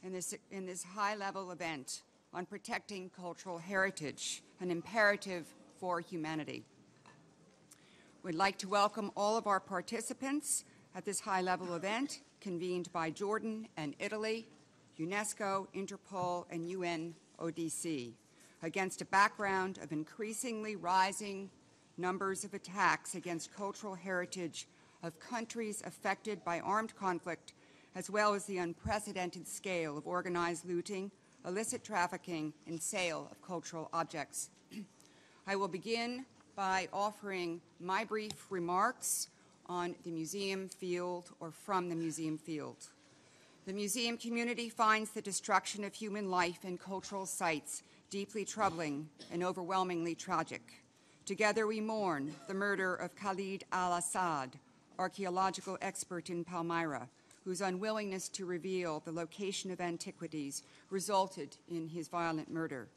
in this high-level event on protecting cultural heritage, an imperative for humanity. We'd like to welcome all of our participants at this high-level event convened by Jordan and Italy, UNESCO, Interpol, and UNODC, against a background of increasingly rising numbers of attacks against cultural heritage of countries affected by armed conflict, as well as the unprecedented scale of organized looting, illicit trafficking, and sale of cultural objects. I will begin by offering my brief remarks on the museum field or from the museum field. The museum community finds the destruction of human life and cultural sites deeply troubling and overwhelmingly tragic. Together we mourn the murder of Khalid al-Assad, archaeological expert in Palmyra, whose unwillingness to reveal the location of antiquities resulted in his violent murder.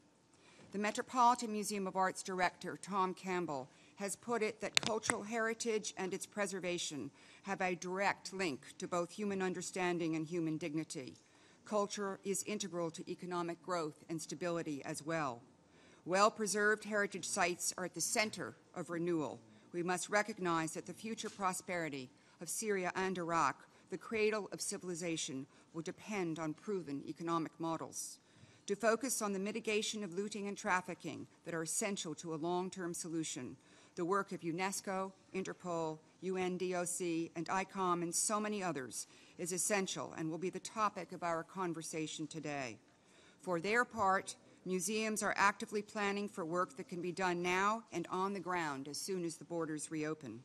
The Metropolitan Museum of Art's director, Tom Campbell, has put it that cultural heritage and its preservation have a direct link to both human understanding and human dignity. Culture is integral to economic growth and stability as well. Well-preserved heritage sites are at the center of renewal. We must recognize that the future prosperity of Syria and Iraq, the cradle of civilization, will depend on proven economic models. To focus on the mitigation of looting and trafficking that are essential to a long-term solution, the work of UNESCO, Interpol, UNODC, and ICOM, and so many others is essential and will be the topic of our conversation today. For their part, museums are actively planning for work that can be done now and on the ground as soon as the borders reopen.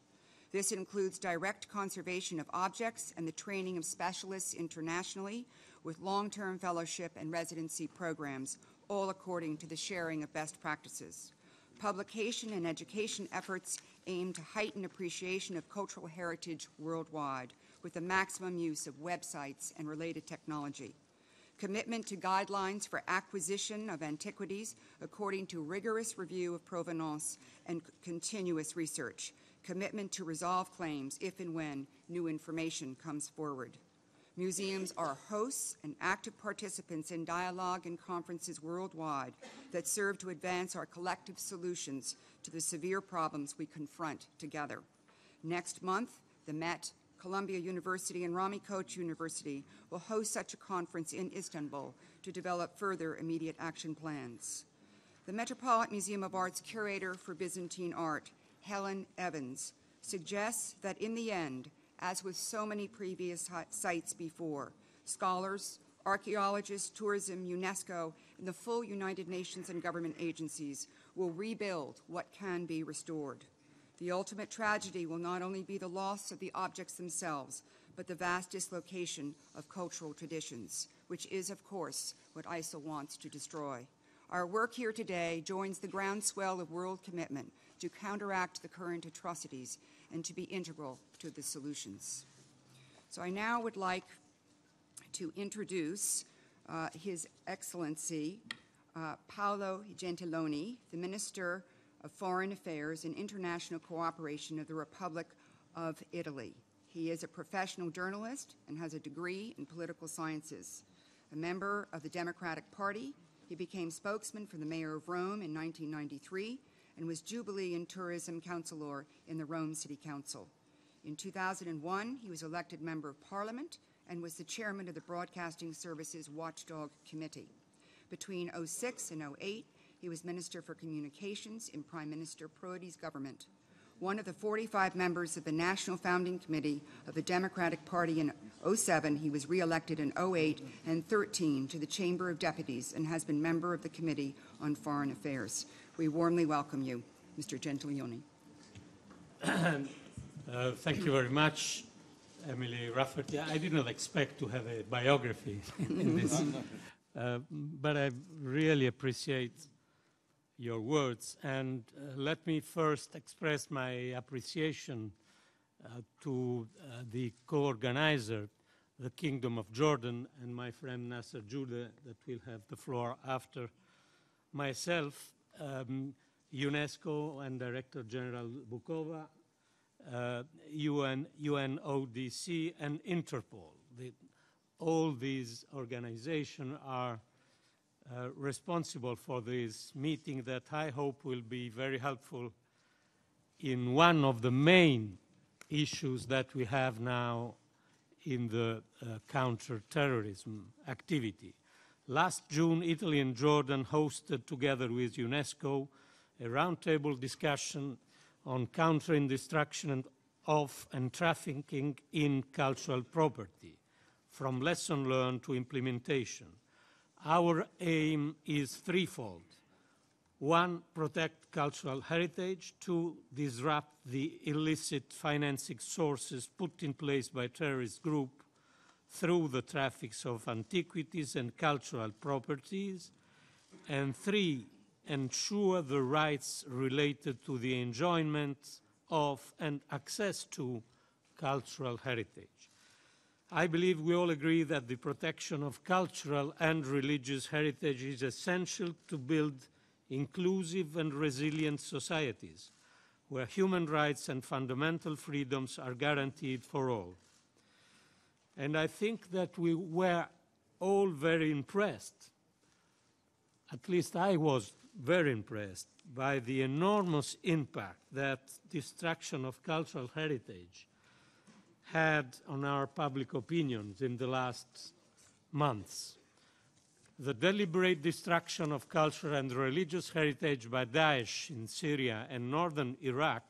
This includes direct conservation of objects and the training of specialists internationally with long-term fellowship and residency programs, all according to the sharing of best practices. Publication and education efforts aim to heighten appreciation of cultural heritage worldwide with the maximum use of websites and related technology. Commitment to guidelines for acquisition of antiquities according to rigorous review of provenance and continuous research. Commitment to resolve claims if and when new information comes forward. Museums are hosts and active participants in dialogue and conferences worldwide that serve to advance our collective solutions to the severe problems we confront together. Next month, the Met, Columbia University, and Rami Koç University will host such a conference in Istanbul to develop further immediate action plans. The Metropolitan Museum of Art's curator for Byzantine art, Helen Evans, suggests that in the end, as with so many previous sites before, scholars, archaeologists, tourism, UNESCO, and the full United Nations and government agencies will rebuild what can be restored. The ultimate tragedy will not only be the loss of the objects themselves, but the vast dislocation of cultural traditions, which is, of course, what ISIL wants to destroy. Our work here today joins the groundswell of world commitment to counteract the current atrocities and to be integral to the solutions. So I now would like to introduce His Excellency Paolo Gentiloni, the Minister of Foreign Affairs and International Cooperation of the Republic of Italy. He is a professional journalist and has a degree in political sciences. A member of the Democratic Party, he became spokesman for the mayor of Rome in 1993 and was Jubilee and Tourism Councilor in the Rome City Council. In 2001, he was elected Member of Parliament and was the chairman of the Broadcasting Services Watchdog Committee. Between 2006 and 2008, he was Minister for Communications in Prime Minister Prodi's government. One of the 45 members of the National Founding Committee of the Democratic Party in 2007, he was re-elected in 2008 and 2013 to the Chamber of Deputies and has been member of the Committee on Foreign Affairs. We warmly welcome you, Mr. Gentiloni. Thank you very much, Emily Rafferty. I did not expect to have a biography in this, but I really appreciate your words. And let me first express my appreciation to the co-organizer, the Kingdom of Jordan, and my friend Nasser Jude, that will have the floor after myself, UNESCO and Director General Bukova, UNODC and Interpol. all these organizations are responsible for this meeting that I hope will be very helpful in one of the main issues that we have now in the counter-terrorism activity. Last June, Italy and Jordan hosted, together with UNESCO, a roundtable discussion on countering destruction of and trafficking in cultural property, from lesson learned to implementation. Our aim is threefold. One, protect cultural heritage. Two, disrupt the illicit financing sources put in place by terrorist groups through the traffics of antiquities and cultural properties. And three, ensure the rights related to the enjoyment of and access to cultural heritage. I believe we all agree that the protection of cultural and religious heritage is essential to build inclusive and resilient societies where human rights and fundamental freedoms are guaranteed for all. And I think that we were all very impressed, at least I was very impressed, by the enormous impact that destruction of cultural heritage had on our public opinions in the last months. The deliberate destruction of cultural and religious heritage by Daesh in Syria and northern Iraq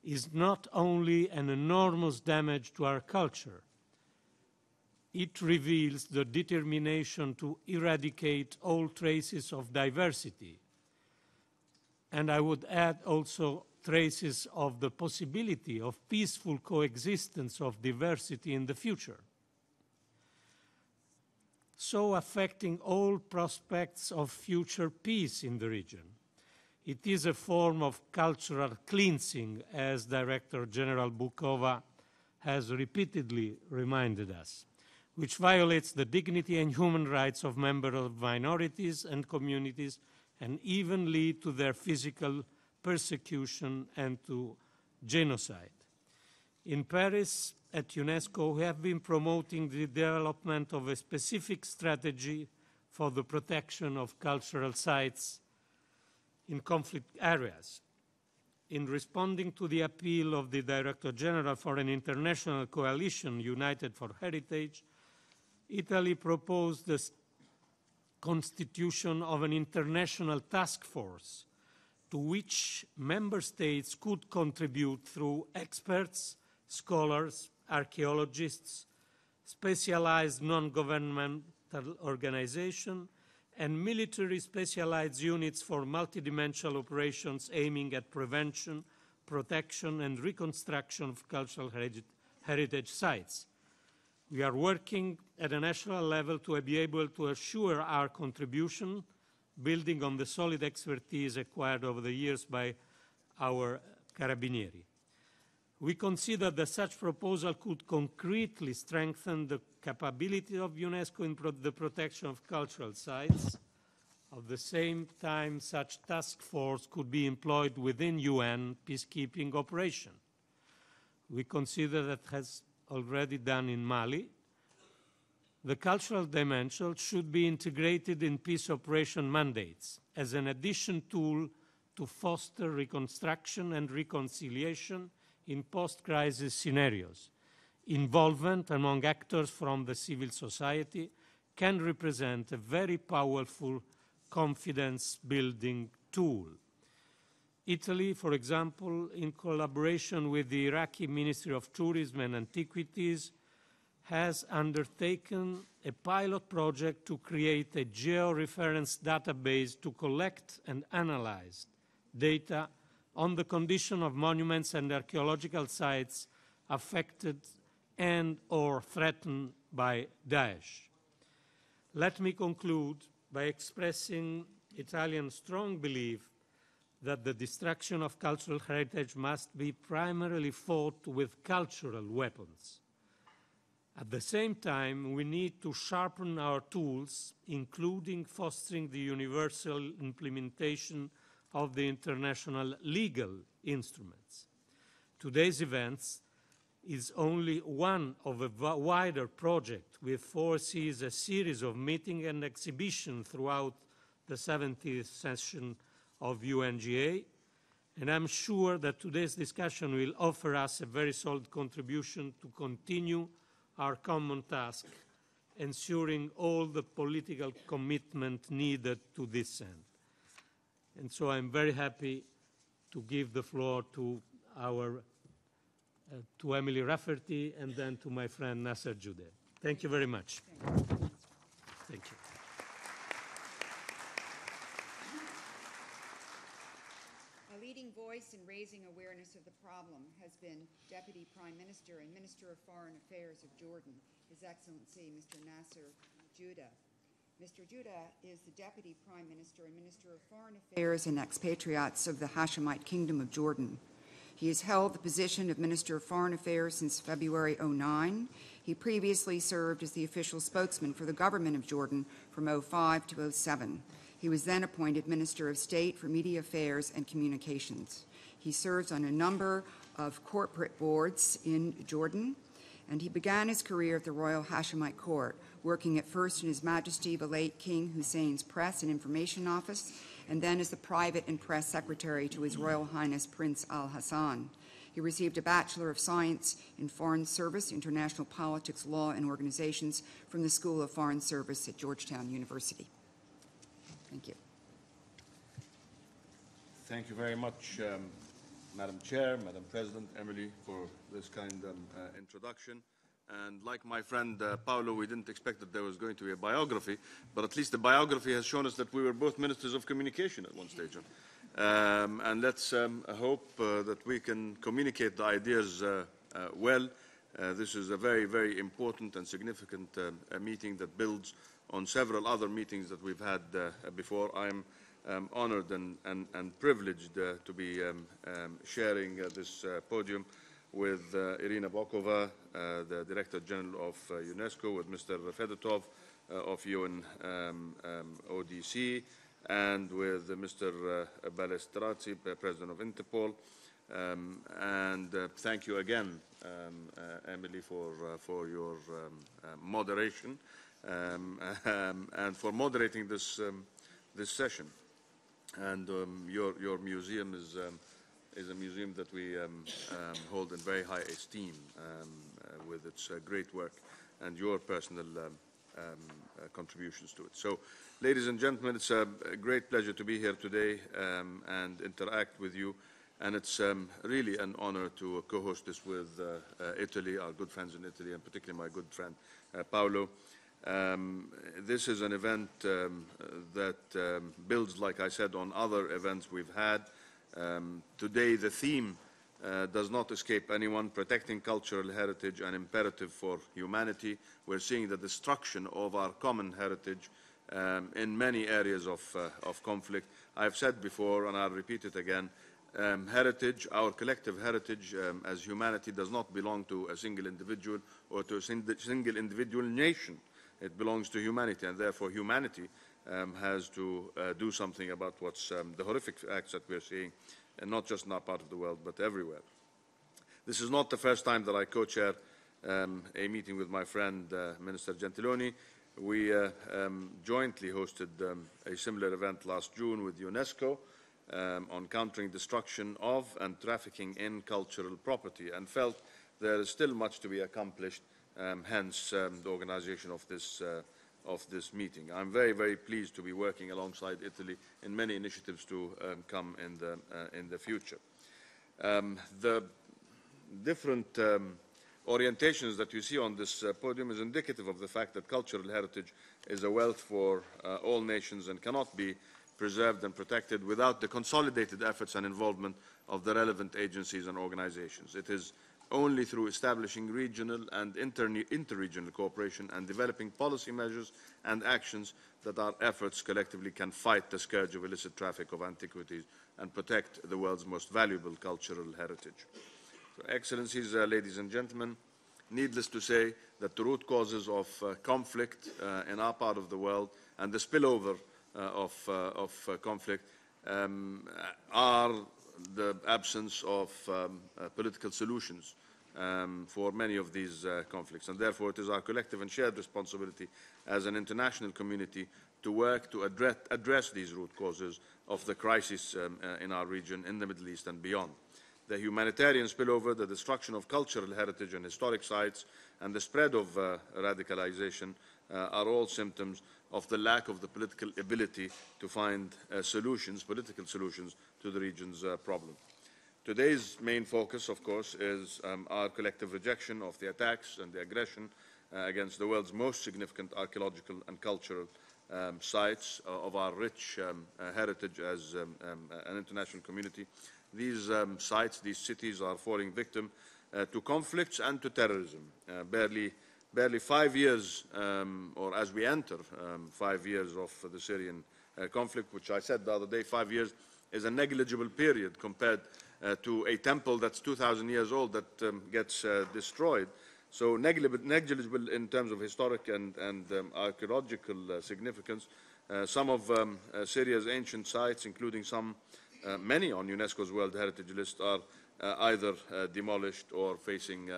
is not only an enormous damage to our culture, it reveals the determination to eradicate all traces of diversity. And I would add also traces of the possibility of peaceful coexistence of diversity in the future, so affecting all prospects of future peace in the region. It is a form of cultural cleansing, as Director General Bukova has repeatedly reminded us, which violates the dignity and human rights of members of minorities and communities and even lead to their physical persecution and to genocide. In Paris, at UNESCO, we have been promoting the development of a specific strategy for the protection of cultural sites in conflict areas. In responding to the appeal of the Director General for an international coalition united for heritage, Italy proposed the constitution of an international task force to which member states could contribute through experts, scholars, archaeologists, specialized non-governmental organizations, and military specialized units for multidimensional operations aiming at prevention, protection, and reconstruction of cultural heritage sites. We are working at a national level to be able to assure our contribution, building on the solid expertise acquired over the years by our Carabinieri. We consider that such proposal could concretely strengthen the capability of UNESCO in the protection of cultural sites. At the same time, such task force could be employed within UN peacekeeping operation. We consider that has already done in Mali. The cultural dimension should be integrated in peace operation mandates as an additional tool to foster reconstruction and reconciliation in post-crisis scenarios. Involvement among actors from the civil society can represent a very powerful confidence-building tool. Italy, for example, in collaboration with the Iraqi Ministry of Tourism and Antiquities, has undertaken a pilot project to create a geo-reference database to collect and analyze data on the condition of monuments and archaeological sites affected and or threatened by Daesh. Let me conclude by expressing Italian strong belief that the destruction of cultural heritage must be primarily fought with cultural weapons. At the same time, we need to sharpen our tools, including fostering the universal implementation of the international legal instruments. Today's events is only one of a wider project which foresees a series of meetings and exhibitions throughout the 70th session of UNGA, and I'm sure that today's discussion will offer us a very solid contribution to continue our common task, ensuring all the political commitment needed to this end. And so I'm very happy to give the floor to to Emily Rafferty and then to my friend Nasser Judeh. Thank you very much. Thank you. A leading voice in raising awareness of the problem has been Deputy Prime Minister and Minister of Foreign Affairs of Jordan, His Excellency Mr. Nasser Judeh. Mr. Judeh is the Deputy Prime Minister and Minister of Foreign Affairs and Expatriates of the Hashemite Kingdom of Jordan. He has held the position of Minister of Foreign Affairs since February 2009. He previously served as the official spokesman for the government of Jordan from 2005 to 2007. He was then appointed Minister of State for Media Affairs and Communications. He serves on a number of corporate boards in Jordan, and he began his career at the Royal Hashemite Court, working at first in His Majesty the late King Hussein's Press and Information Office, and then as the Private and Press Secretary to His Royal Highness Prince Al Hassan. He received a Bachelor of Science in Foreign Service, International Politics, Law, and Organizations from the School of Foreign Service at Georgetown University. Thank you. Thank you very much, Madam Chair, Madam President, Emily, for this kind introduction. And like my friend Paolo, we didn't expect that there was going to be a biography, but at least the biography has shown us that we were both ministers of communication at one stage. And let's hope that we can communicate the ideas well. This is a very, very important and significant meeting that builds on several other meetings that we've had before. I'm honored and privileged to be sharing this podium with Irina Bokova, the Director General of UNESCO, with Mr. Fedotov of UNODC, and with Mr. Balestrazzi, President of Interpol. And thank you again, Emily, for your moderation and for moderating this session. And your museum is a museum that we hold in very high esteem with its great work and your personal contributions to it. So, ladies and gentlemen, it's a great pleasure to be here today and interact with you. And it's really an honor to co-host this with Italy, our good friends in Italy, and particularly my good friend Paolo. This is an event that builds, like I said, on other events we've had. Today, the theme does not escape anyone: protecting cultural heritage, an imperative for humanity. We're seeing the destruction of our common heritage in many areas of conflict. I've said before, and I'll repeat it again, heritage, our collective heritage as humanity, does not belong to a single individual or to a single individual nation. It belongs to humanity, and therefore humanity has to do something about what's the horrific acts that we're seeing, and not just in our part of the world, but everywhere. This is not the first time that I co-chair a meeting with my friend Minister Gentiloni. We jointly hosted a similar event last June with UNESCO on countering destruction of and trafficking in cultural property, and felt there is still much to be accomplished, hence the organization of this meeting. I'm very, very pleased to be working alongside Italy in many initiatives to come in the future. The different orientations that you see on this podium is indicative of the fact that cultural heritage is a wealth for all nations and cannot be preserved and protected without the consolidated efforts and involvement of the relevant agencies and organizations. It is only through establishing regional and interregional cooperation and developing policy measures and actions that our efforts collectively can fight the scourge of illicit traffic of antiquities and protect the world's most valuable cultural heritage. So, Excellencies, ladies and gentlemen, needless to say that the root causes of conflict in our part of the world and the spillover of conflict are the absence of political solutions for many of these conflicts. And therefore, it is our collective and shared responsibility as an international community to work to address these root causes of the crisis in our region, in the Middle East and beyond. The humanitarian spillover, the destruction of cultural heritage and historic sites, and the spread of radicalization are all symptoms of the lack of the political ability to find political solutions to the region's problem. Today's main focus, of course, is our collective rejection of the attacks and the aggression against the world's most significant archaeological and cultural sites of our rich heritage as an international community. These sites, these cities are falling victim to conflicts and to terrorism. Barely 5 years, or as we enter 5 years of the Syrian conflict, which I said the other day, 5 years is a negligible period compared to a temple that's 2,000 years old that gets destroyed. So negligible in terms of historic and archaeological significance. Some of Syria's ancient sites, including many on UNESCO's World Heritage List, are either demolished or facing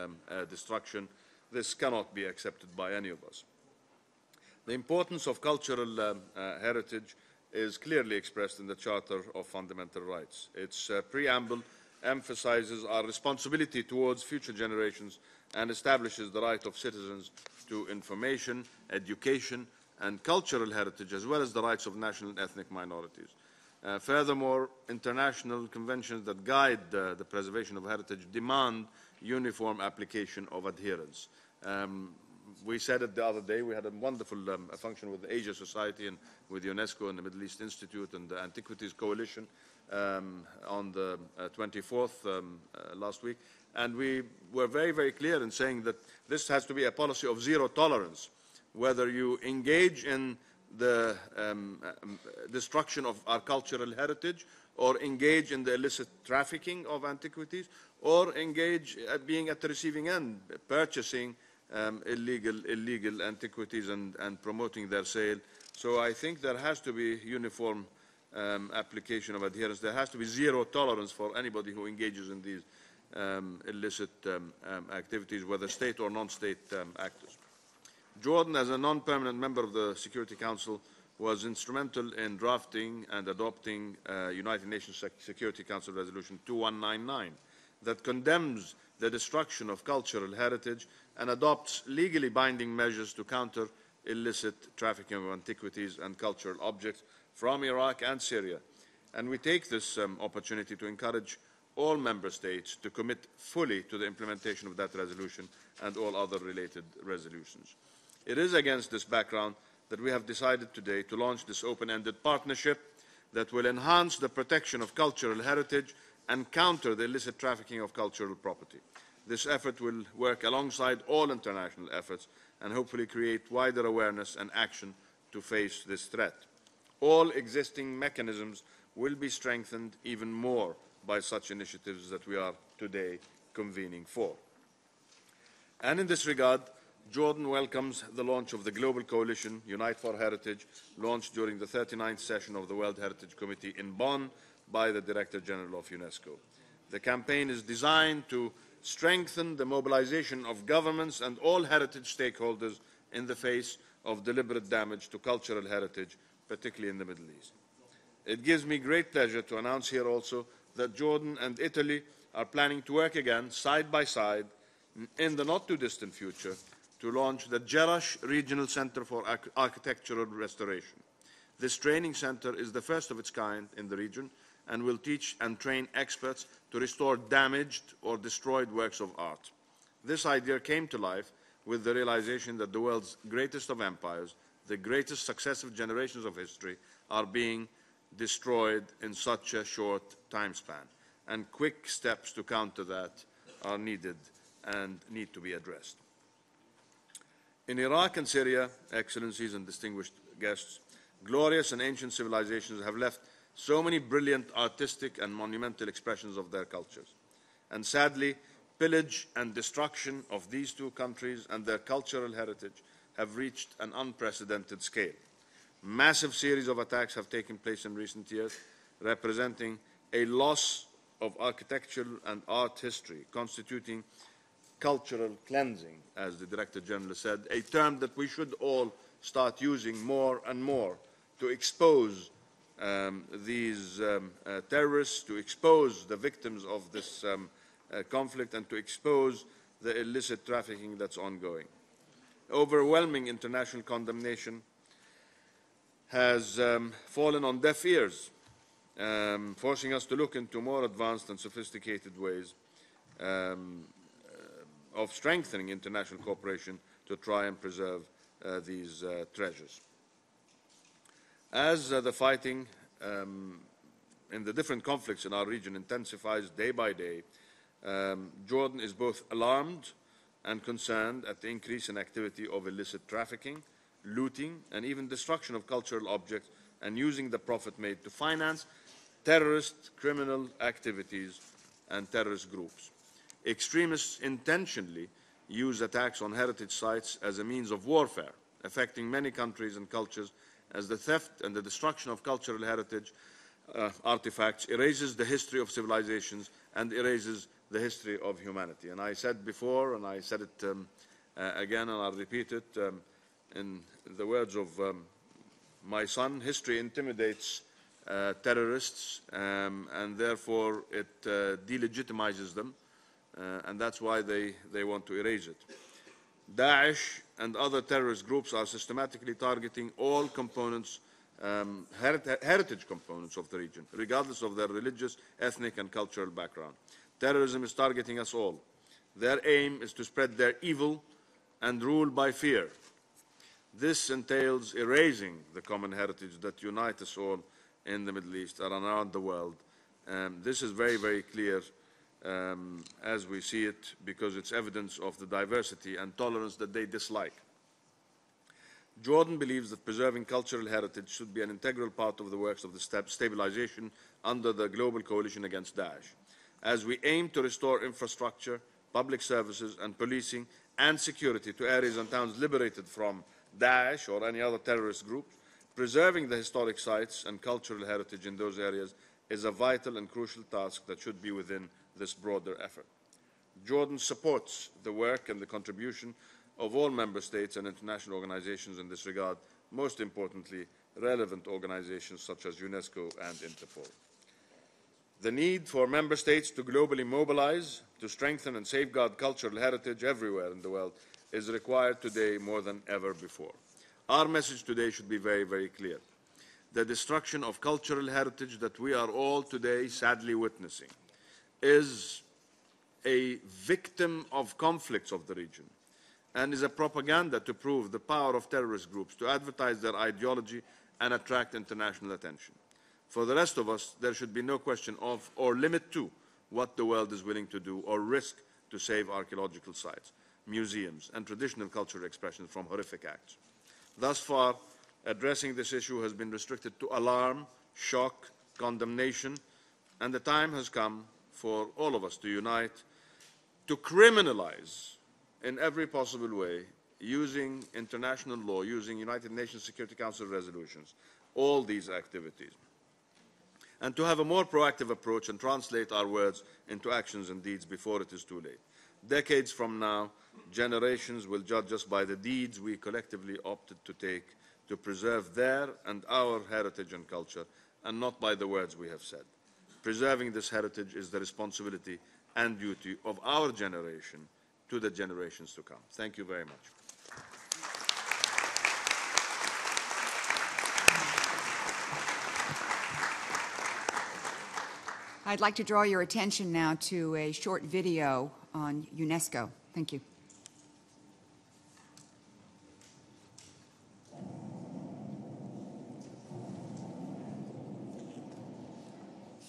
destruction. This cannot be accepted by any of us. The importance of cultural heritage is clearly expressed in the Charter of Fundamental Rights. Its preamble emphasizes our responsibility towards future generations and establishes the right of citizens to information, education, and cultural heritage, as well as the rights of national and ethnic minorities. Furthermore, international conventions that guide the preservation of heritage demand uniform application of adherence. We said it the other day, we had a wonderful function with the Asia Society and with UNESCO and the Middle East Institute and the Antiquities Coalition on the 24th last week. And we were very, very clear in saying that this has to be a policy of zero tolerance, whether you engage in the destruction of our cultural heritage, or engage in the illicit trafficking of antiquities, or engage at being at the receiving end, purchasing illegal antiquities and promoting their sale. So I think there has to be uniform application of adherence. There has to be zero tolerance for anybody who engages in these illicit activities, whether state or non-state actors. Jordan, as a non-permanent member of the Security Council, was instrumental in drafting and adopting United Nations Security Council Resolution 2199 that condemns the destruction of cultural heritage and adopts legally binding measures to counter illicit trafficking of antiquities and cultural objects from Iraq and Syria. And we take this opportunity to encourage all member states to commit fully to the implementation of that resolution and all other related resolutions. It is against this background that we have decided today to launch this open-ended partnership that will enhance the protection of cultural heritage and counter the illicit trafficking of cultural property. This effort will work alongside all international efforts and hopefully create wider awareness and action to face this threat. All existing mechanisms will be strengthened even more by such initiatives that we are today convening for. And in this regard, Jordan welcomes the launch of the global coalition, Unite for Heritage, launched during the 39th session of the World Heritage Committee in Bonn by the Director General of UNESCO. The campaign is designed to strengthen the mobilization of governments and all heritage stakeholders in the face of deliberate damage to cultural heritage, particularly in the Middle East. It gives me great pleasure to announce here also that Jordan and Italy are planning to work again, side by side, in the not-too-distant future, to launch the Jerash Regional Center for Architectural Restoration. This training center is the first of its kind in the region and will teach and train experts to restore damaged or destroyed works of art. This idea came to life with the realization that the world's greatest of empires, the greatest successive generations of history, are being destroyed in such a short time span, and quick steps to counter that are needed and need to be addressed. In Iraq and Syria, Excellencies and distinguished guests, glorious and ancient civilizations have left so many brilliant artistic and monumental expressions of their cultures. And sadly, pillage and destruction of these two countries and their cultural heritage have reached an unprecedented scale. Massive series of attacks have taken place in recent years, representing a loss of architectural and art history, constituting cultural cleansing, as the Director General said, a term that we should all start using more and more to expose these terrorists, to expose the victims of this conflict, and to expose the illicit trafficking that's ongoing. Overwhelming international condemnation has fallen on deaf ears, forcing us to look into more advanced and sophisticated ways of strengthening international cooperation to try and preserve these treasures. As the fighting in the different conflicts in our region intensifies day by day, Jordan is both alarmed and concerned at the increase in activity of illicit trafficking, looting, and even destruction of cultural objects, and using the profit made to finance terrorist criminal activities and terrorist groups. Extremists intentionally use attacks on heritage sites as a means of warfare, affecting many countries and cultures, as the theft and the destruction of cultural heritage artifacts erases the history of civilizations and erases the history of humanity. And I said before, and I said it again, and I'll repeat it, in the words of my son, history intimidates terrorists, and therefore it delegitimizes them, and that's why they want to erase it. Daesh and other terrorist groups are systematically targeting all components, heritage components of the region, regardless of their religious, ethnic, and cultural background. Terrorism is targeting us all. Their aim is to spread their evil and rule by fear. This entails erasing the common heritage that unites us all in the Middle East and around the world. This is very, very clear as we see it, because it's evidence of the diversity and tolerance that they dislike. Jordan believes that preserving cultural heritage should be an integral part of the works of the stabilization under the Global Coalition Against Daesh. As we aim to restore infrastructure, public services, and policing and security to areas and towns liberated from Daesh or any other terrorist group, preserving the historic sites and cultural heritage in those areas is a vital and crucial task that should be within this broader effort. Jordan supports the work and the contribution of all member states and international organizations in this regard, most importantly, relevant organizations such as UNESCO and Interpol. The need for member states to globally mobilize to strengthen and safeguard cultural heritage everywhere in the world is required today more than ever before. Our message today should be very, very clear. The destruction of cultural heritage that we are all today sadly witnessing is a victim of conflicts of the region and is a propaganda to prove the power of terrorist groups to advertise their ideology and attract international attention. For the rest of us, there should be no question of or limit to what the world is willing to do or risk to save archaeological sites, museums, and traditional cultural expressions from horrific acts. Thus far, addressing this issue has been restricted to alarm, shock, condemnation, and the time has come for all of us to unite, to criminalize in every possible way, using international law, using United Nations Security Council resolutions, all these activities, and to have a more proactive approach and translate our words into actions and deeds before it is too late. Decades from now, generations will judge us by the deeds we collectively opted to take to preserve their and our heritage and culture, and not by the words we have said. Preserving this heritage is the responsibility and duty of our generation to the generations to come. Thank you very much. I'd like to draw your attention now to a short video on UNESCO. Thank you.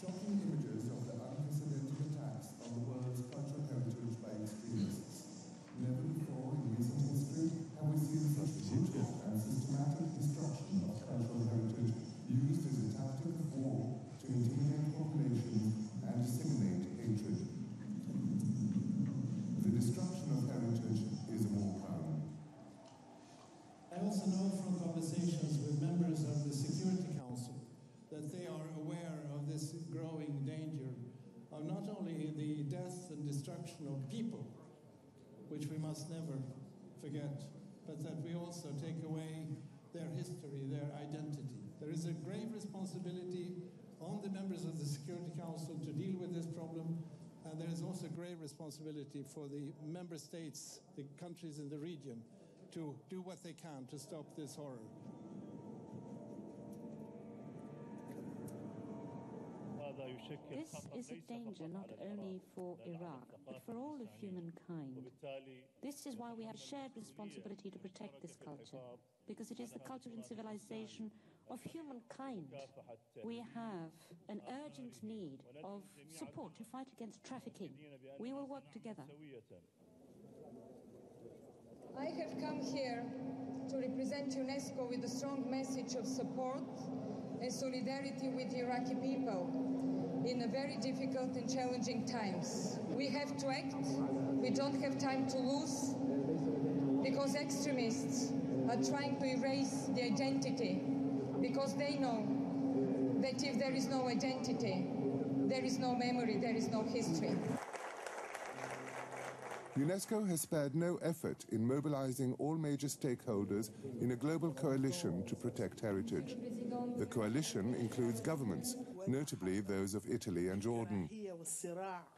Shocking images of the unprecedented attacks on the world's cultural heritage by extremists. Never before in recent history have we seen such brutal and systematic destruction of cultural heritage used as a tactic of war to intimidate populations and disseminate hatred. The destruction of heritage forget, but that we also take away their history, their identity. There is a grave responsibility on the members of the Security Council to deal with this problem, and there is also great responsibility for the member states, the countries in the region, to do what they can to stop this horror. This is a danger not only for Iraq, but for all of humankind. This is why we have a shared responsibility to protect this culture, because it is the culture and civilization of humankind. We have an urgent need of support to fight against trafficking. We will work together. I have come here to represent UNESCO with a strong message of support and solidarity with the Iraqi people in a very difficult and challenging times. We have to act. We don't have time to lose, because extremists are trying to erase the identity, because they know that if there is no identity, there is no memory, there is no history. UNESCO has spared no effort in mobilizing all major stakeholders in a global coalition to protect heritage. The coalition includes governments, notably those of Italy and Jordan.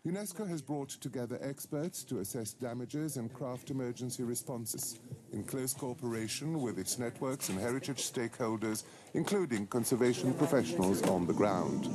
UNESCO has brought together experts to assess damages and craft emergency responses, in close cooperation with its networks and heritage stakeholders, including conservation professionals on the ground.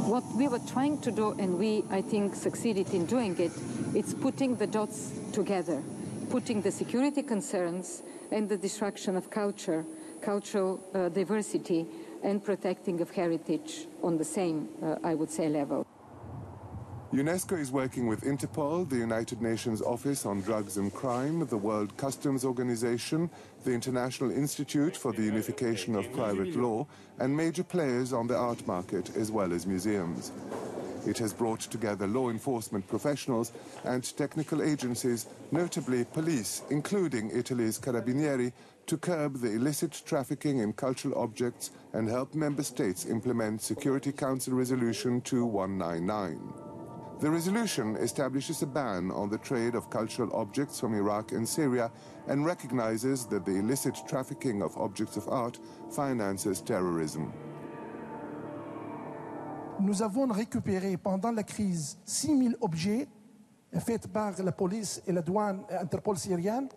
What we were trying to do, and we, I think, succeeded in doing it, it's putting the dots together, putting the security concerns and the destruction of culture, cultural diversity, and protecting of heritage on the same, I would say, level. UNESCO is working with Interpol, the United Nations Office on Drugs and Crime, the World Customs Organization, the International Institute for the Unification of Private Law, and major players on the art market, as well as museums. It has brought together law enforcement professionals and technical agencies, notably police, including Italy's Carabinieri, to curb the illicit trafficking in cultural objects and help member states implement Security Council Resolution 2199. The resolution establishes a ban on the trade of cultural objects from Iraq and Syria and recognizes that the illicit trafficking of objects of art finances terrorism. Nous avons récupéré pendant la crise 6000 objets faits par la police et la douane Interpol syrienne.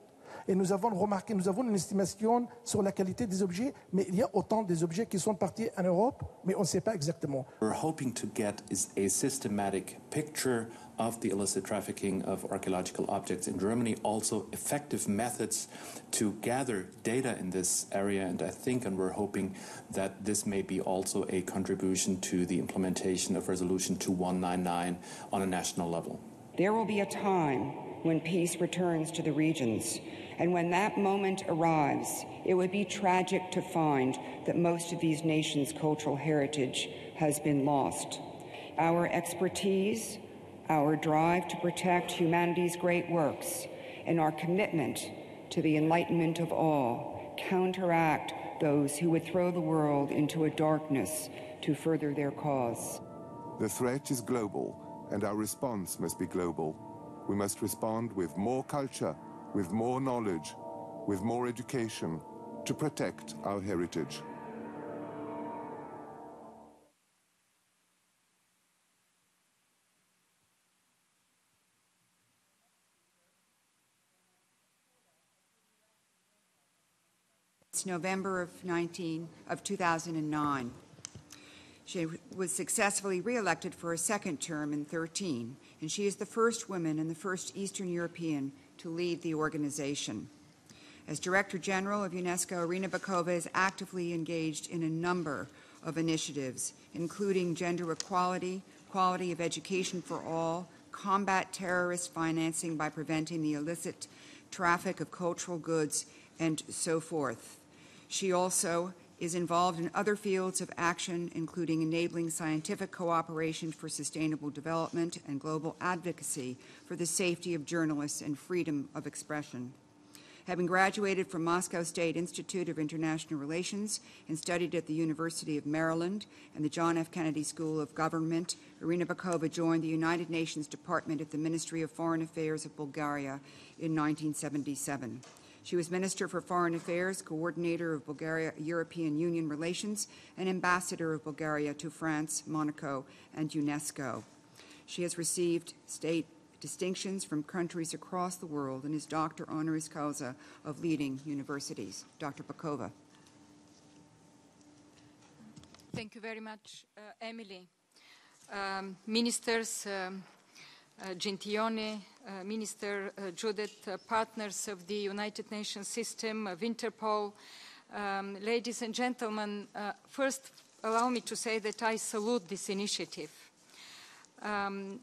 Et nous avons remarqué, nous avons une estimation sur la qualité des objets, mais il y a autant des objets qui sont partis en Europe, mais on ne sait pas exactement. We're hoping to get is a systematic picture of the illicit trafficking of archaeological objects in Germany, also effective methods to gather data in this area, and I think and we're hoping that this may be also a contribution to the implementation of Resolution 2199 on a national level. There will be a time when peace returns to the regions, and when that moment arrives, it would be tragic to find that most of these nations' cultural heritage has been lost. Our expertise, our drive to protect humanity's great works, and our commitment to the enlightenment of all counteract those who would throw the world into a darkness to further their cause. The threat is global, and our response must be global. We must respond with more culture, with more knowledge, with more education, to protect our heritage. It's November of 2009. She was successfully re-elected for a second term in 2013, and she is the first woman and the first Eastern European to lead the organization. As Director General of UNESCO, Irina Bokova is actively engaged in a number of initiatives, including gender equality, quality of education for all, combat terrorist financing by preventing the illicit traffic of cultural goods, and so forth. She also is involved in other fields of action, including enabling scientific cooperation for sustainable development and global advocacy for the safety of journalists and freedom of expression. Having graduated from Moscow State Institute of International Relations and studied at the University of Maryland and the John F. Kennedy School of Government, Irina Bokova joined the United Nations Department at the Ministry of Foreign Affairs of Bulgaria in 1977. She was Minister for Foreign Affairs, Coordinator of Bulgaria-European Union Relations, and Ambassador of Bulgaria to France, Monaco, and UNESCO. She has received state distinctions from countries across the world and is Doctor Honoris Causa of leading universities. Dr. Bokova. Thank you very much, Emily. Ministers, Gentiloni, Minister Judith, partners of the United Nations system, of Interpol, ladies and gentlemen, first allow me to say that I salute this initiative.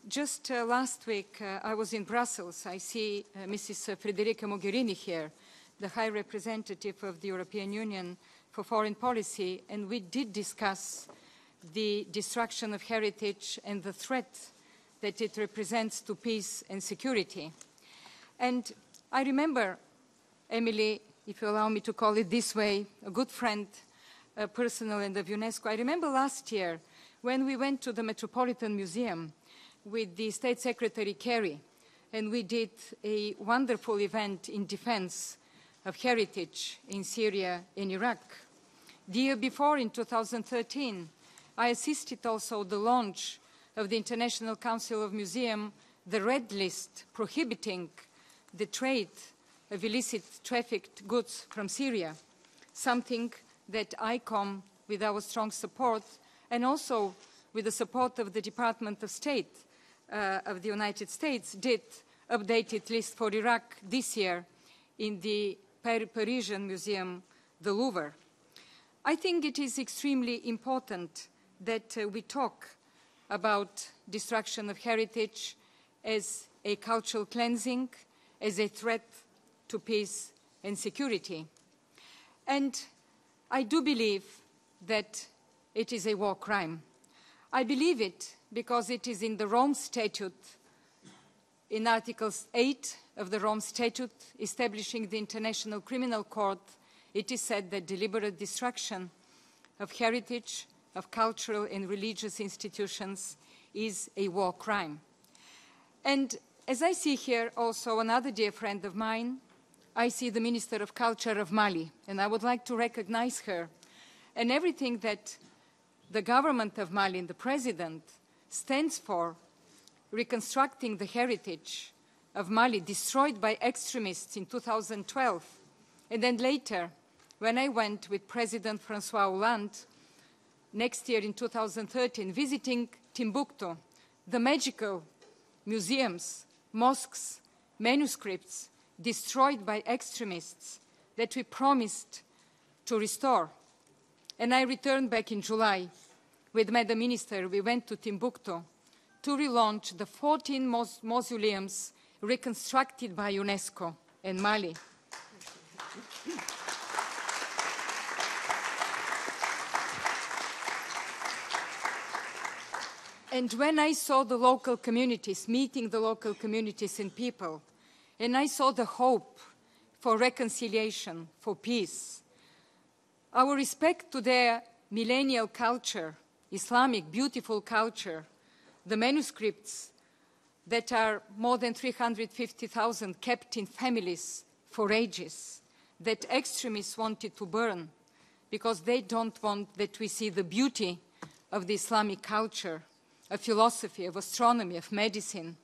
Just last week, I was in Brussels. I see Mrs. Federica Mogherini here, the High Representative of the European Union for Foreign Policy, and we did discuss the destruction of heritage and the threat that it represents to peace and security. And I remember, Emily, if you allow me to call it this way, a good friend, personal and of UNESCO. I remember last year when we went to the Metropolitan Museum with the State Secretary Kerry, and we did a wonderful event in defense of heritage in Syria and Iraq. The year before, in 2013, I assisted also the launch of the International Council of Museums, the red list prohibiting the trade of illicit trafficked goods from Syria, something that ICOM, with our strong support, and also with the support of the Department of State of the United States, did updated list for Iraq this year in the Parisian Museum, the Louvre. I think it is extremely important that we talk about destruction of heritage as a cultural cleansing, as a threat to peace and security. And I do believe that it is a war crime. I believe it because it is in the Rome Statute, in Article 8 of the Rome Statute, establishing the International Criminal Court. It is said that deliberate destruction of heritage, of cultural and religious institutions is a war crime. And as I see here also another dear friend of mine, I see the Minister of Culture of Mali, and I would like to recognize her and everything that the government of Mali and the president stands for, reconstructing the heritage of Mali destroyed by extremists in 2012. And then later, when I went with President Francois Hollande, next year in 2013, visiting Timbuktu, the magical museums, mosques, manuscripts destroyed by extremists that we promised to restore. And I returned back in July with Madam Minister. We went to Timbuktu to relaunch the 14 mausoleums reconstructed by UNESCO in Mali. And when I saw the local communities, meeting the local communities and people, and I saw the hope for reconciliation, for peace, our respect to their millennial culture, Islamic, beautiful culture, the manuscripts that are more than 350,000 kept in families for ages, that extremists wanted to burn because they don't want that we see the beauty of the Islamic culture, of philosophy, of astronomy, of medicine.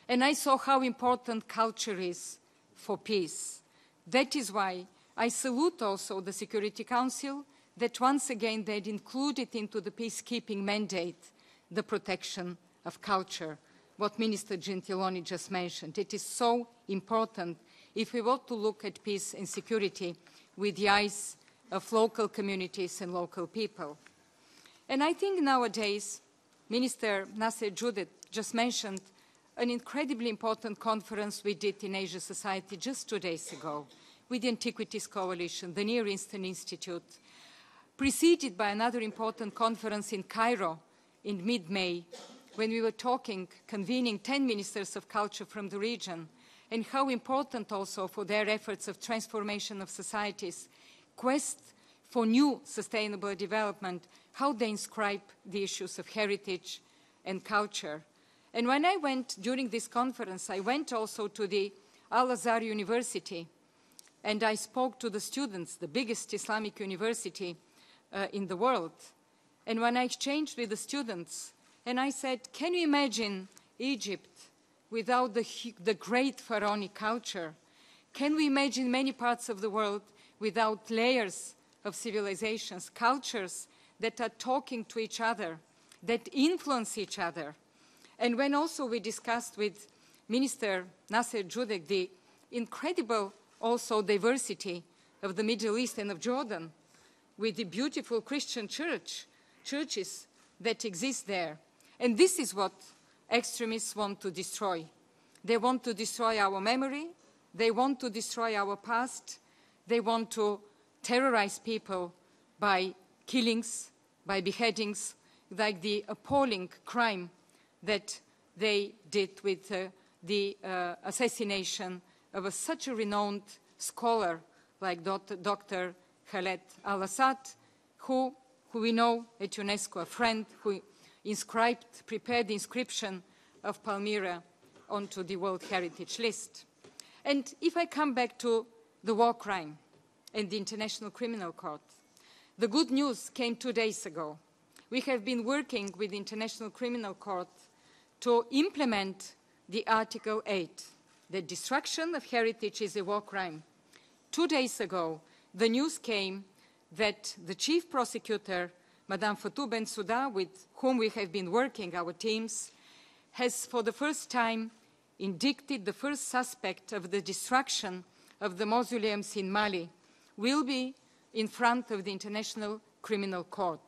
And I saw how important culture is for peace. That is why I salute also the Security Council that once again they'd included into the peacekeeping mandate the protection of culture, what Minister Gentiloni just mentioned. It is so important if we want to look at peace and security with the eyes of local communities and local people. And I think nowadays, Minister Nasser Judith just mentioned an incredibly important conference we did in Asia Society just 2 days ago with the Antiquities Coalition, the Near Eastern Institute, preceded by another important conference in Cairo in mid-May, when we were talking, convening 10 ministers of culture from the region, and how important also for their efforts of transformation of societies, quest for new sustainable development, how they inscribe the issues of heritage and culture. And when I went during this conference, I went also to the Al-Azhar University, and I spoke to the students, the biggest Islamic university in the world. And when I exchanged with the students, and I said, can you imagine Egypt without the great pharaonic culture? Can we imagine many parts of the world without layers of civilizations, cultures that are talking to each other, that influence each other? And when also we discussed with Minister Nasser Judek the incredible also diversity of the Middle East and of Jordan, with the beautiful Christian churches that exist there. And this is what extremists want to destroy. They want to destroy our memory. They want to destroy our past. They want to terrorize people by killings, by beheadings, like the appalling crime that they did with the assassination of such a renowned scholar like Dr. Khaled al-Assad, who we know at UNESCO, a friend who prepared the inscription of Palmyra onto the World Heritage List. And if I come back to the war crime and the International Criminal Court, the good news came 2 days ago. We have been working with the International Criminal Court to implement the Article 8. The destruction of heritage is a war crime. 2 days ago, the news came that the chief prosecutor, Madame Fatou Bensouda, with whom we have been working, our teams, has for the first time indicted the first suspect of the destruction of the mausoleums in Mali, will be in front of the International Criminal Court.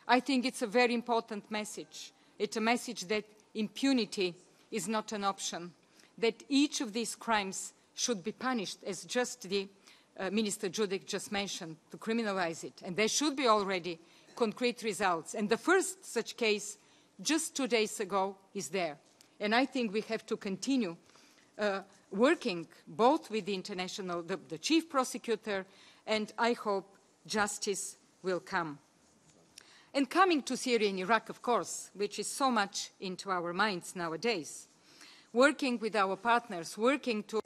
I think it's a very important message. It's a message that impunity is not an option, that each of these crimes should be punished, as just the Minister Judek just mentioned, to criminalize it. And there should be already concrete results. And the first such case, just 2 days ago, is there. And I think we have to continue working both with the chief prosecutor, and I hope justice will come. And coming to Syria and Iraq, of course, which is so much into our minds nowadays, working with our partners, working to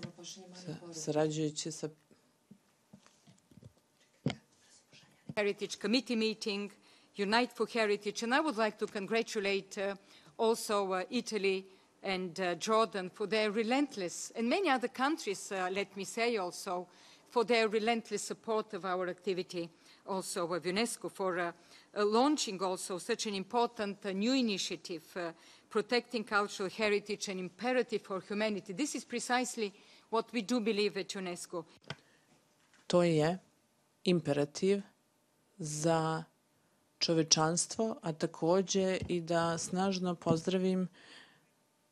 Heritage Committee meeting, Unite for Heritage, and I would like to congratulate also Italy and Jordan for their relentless, and many other countries, let me say also, for their relentless support of our activity, also of UNESCO, for launching also such an important new initiative, protecting cultural heritage, an imperative for humanity. This is precisely what we do believe at UNESCO. To je imperativ za čovečanstvo, a takođe i da snažno pozdravim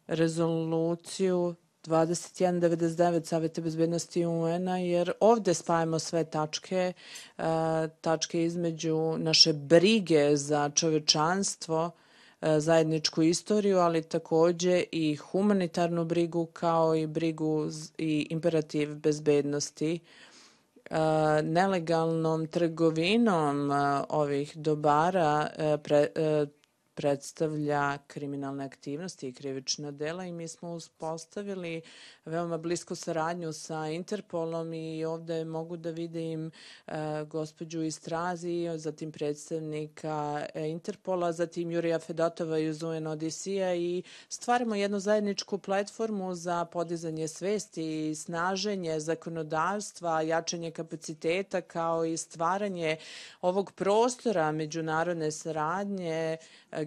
rezoluciju 2199 Saveta bezbednosti UN-a, jer ovde spajamo sve tačke između naše brige za čovečanstvo, zajedničku istoriju, ali takođe i humanitarnu brigu, kao i brigu i imperativ bezbednosti. Nelegalnom trgovinom ovih dobara predstavlja kriminalne aktivnosti i krivična dela i mi smo uspostavili veoma blisku saradnju sa Interpolom i ovde mogu da vidim gospođu iz Strazi, zatim predstavnika Interpola, zatim Jurija Fedotova iz UNODC-a i stvaramo jednu zajedničku platformu za podizanje svesti i snaženje zakonodavstva, jačanje kapaciteta kao i stvaranje ovog prostora međunarodne saradnje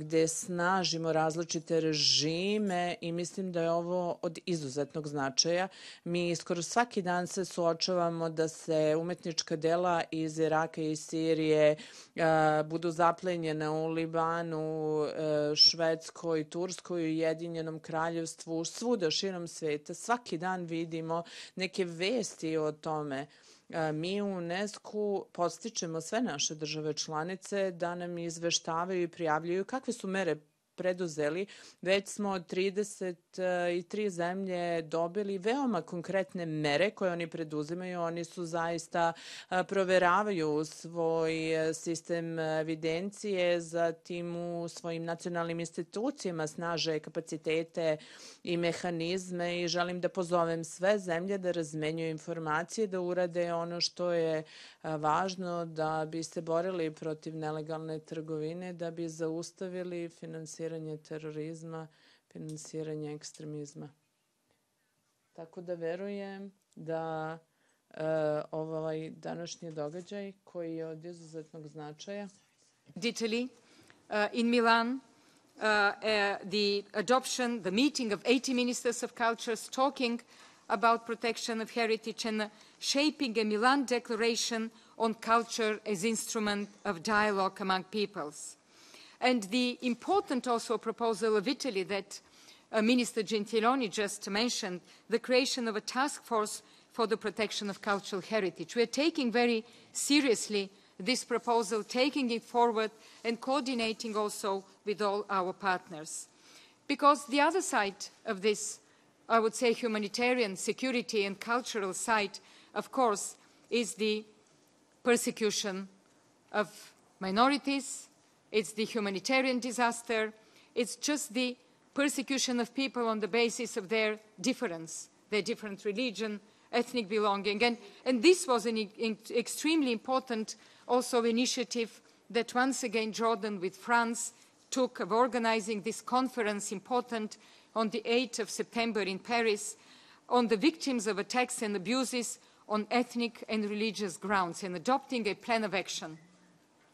gde snažimo različite režime i mislim da je ovo od izuzetnog značaja. Mi skoro svaki dan se suočavamo da se umetnička dela iz Iraka i Sirije budu zaplenjena u Libanu, Švedskoj, Turskoj, Ujedinjenom Kraljevstvu, svuda širom sveta. Svaki dan vidimo neke vesti o tome. Mi u UNESCO podstičemo sve naše države članice da nam izveštavaju i prijavljuju kakve su mere preduzeli, već smo 33 zemlje dobili veoma konkretne mere koje oni preduzimaju. Oni su zaista proveravaju svoj sistem evidencije, zatim u svojim nacionalnim institucijama snaže kapacitete i mehanizme i želim da pozovem sve zemlje da razmenjuju informacije, da urade ono što je važno da bi se borili protiv nelegalne trgovine, da bi zaustavili finansiranje terorizma, finansiranje ekstremizma. Tako da verujem da ovaj današnji događaj koji je od izuzetnog značaja. Italy, in Milan, the adoption, the meeting of 80 ministers of cultures talking about protection of heritage and shaping a Milan Declaration on culture as instrument of dialogue among peoples. And the important also proposal of Italy that Minister Gentiloni just mentioned, the creation of a task force for the protection of cultural heritage. We are taking very seriously this proposal, taking it forward and coordinating also with all our partners. Because the other side of this, I would say, humanitarian, security and cultural side, of course, is the persecution of minorities, it's the humanitarian disaster, it's just the persecution of people on the basis of their difference, their different religion, ethnic belonging. And this was an extremely important also initiative that once again Jordan with France took of organizing this conference important on the 8th of September in Paris on the victims of attacks and abuses on ethnic and religious grounds and adopting a plan of action.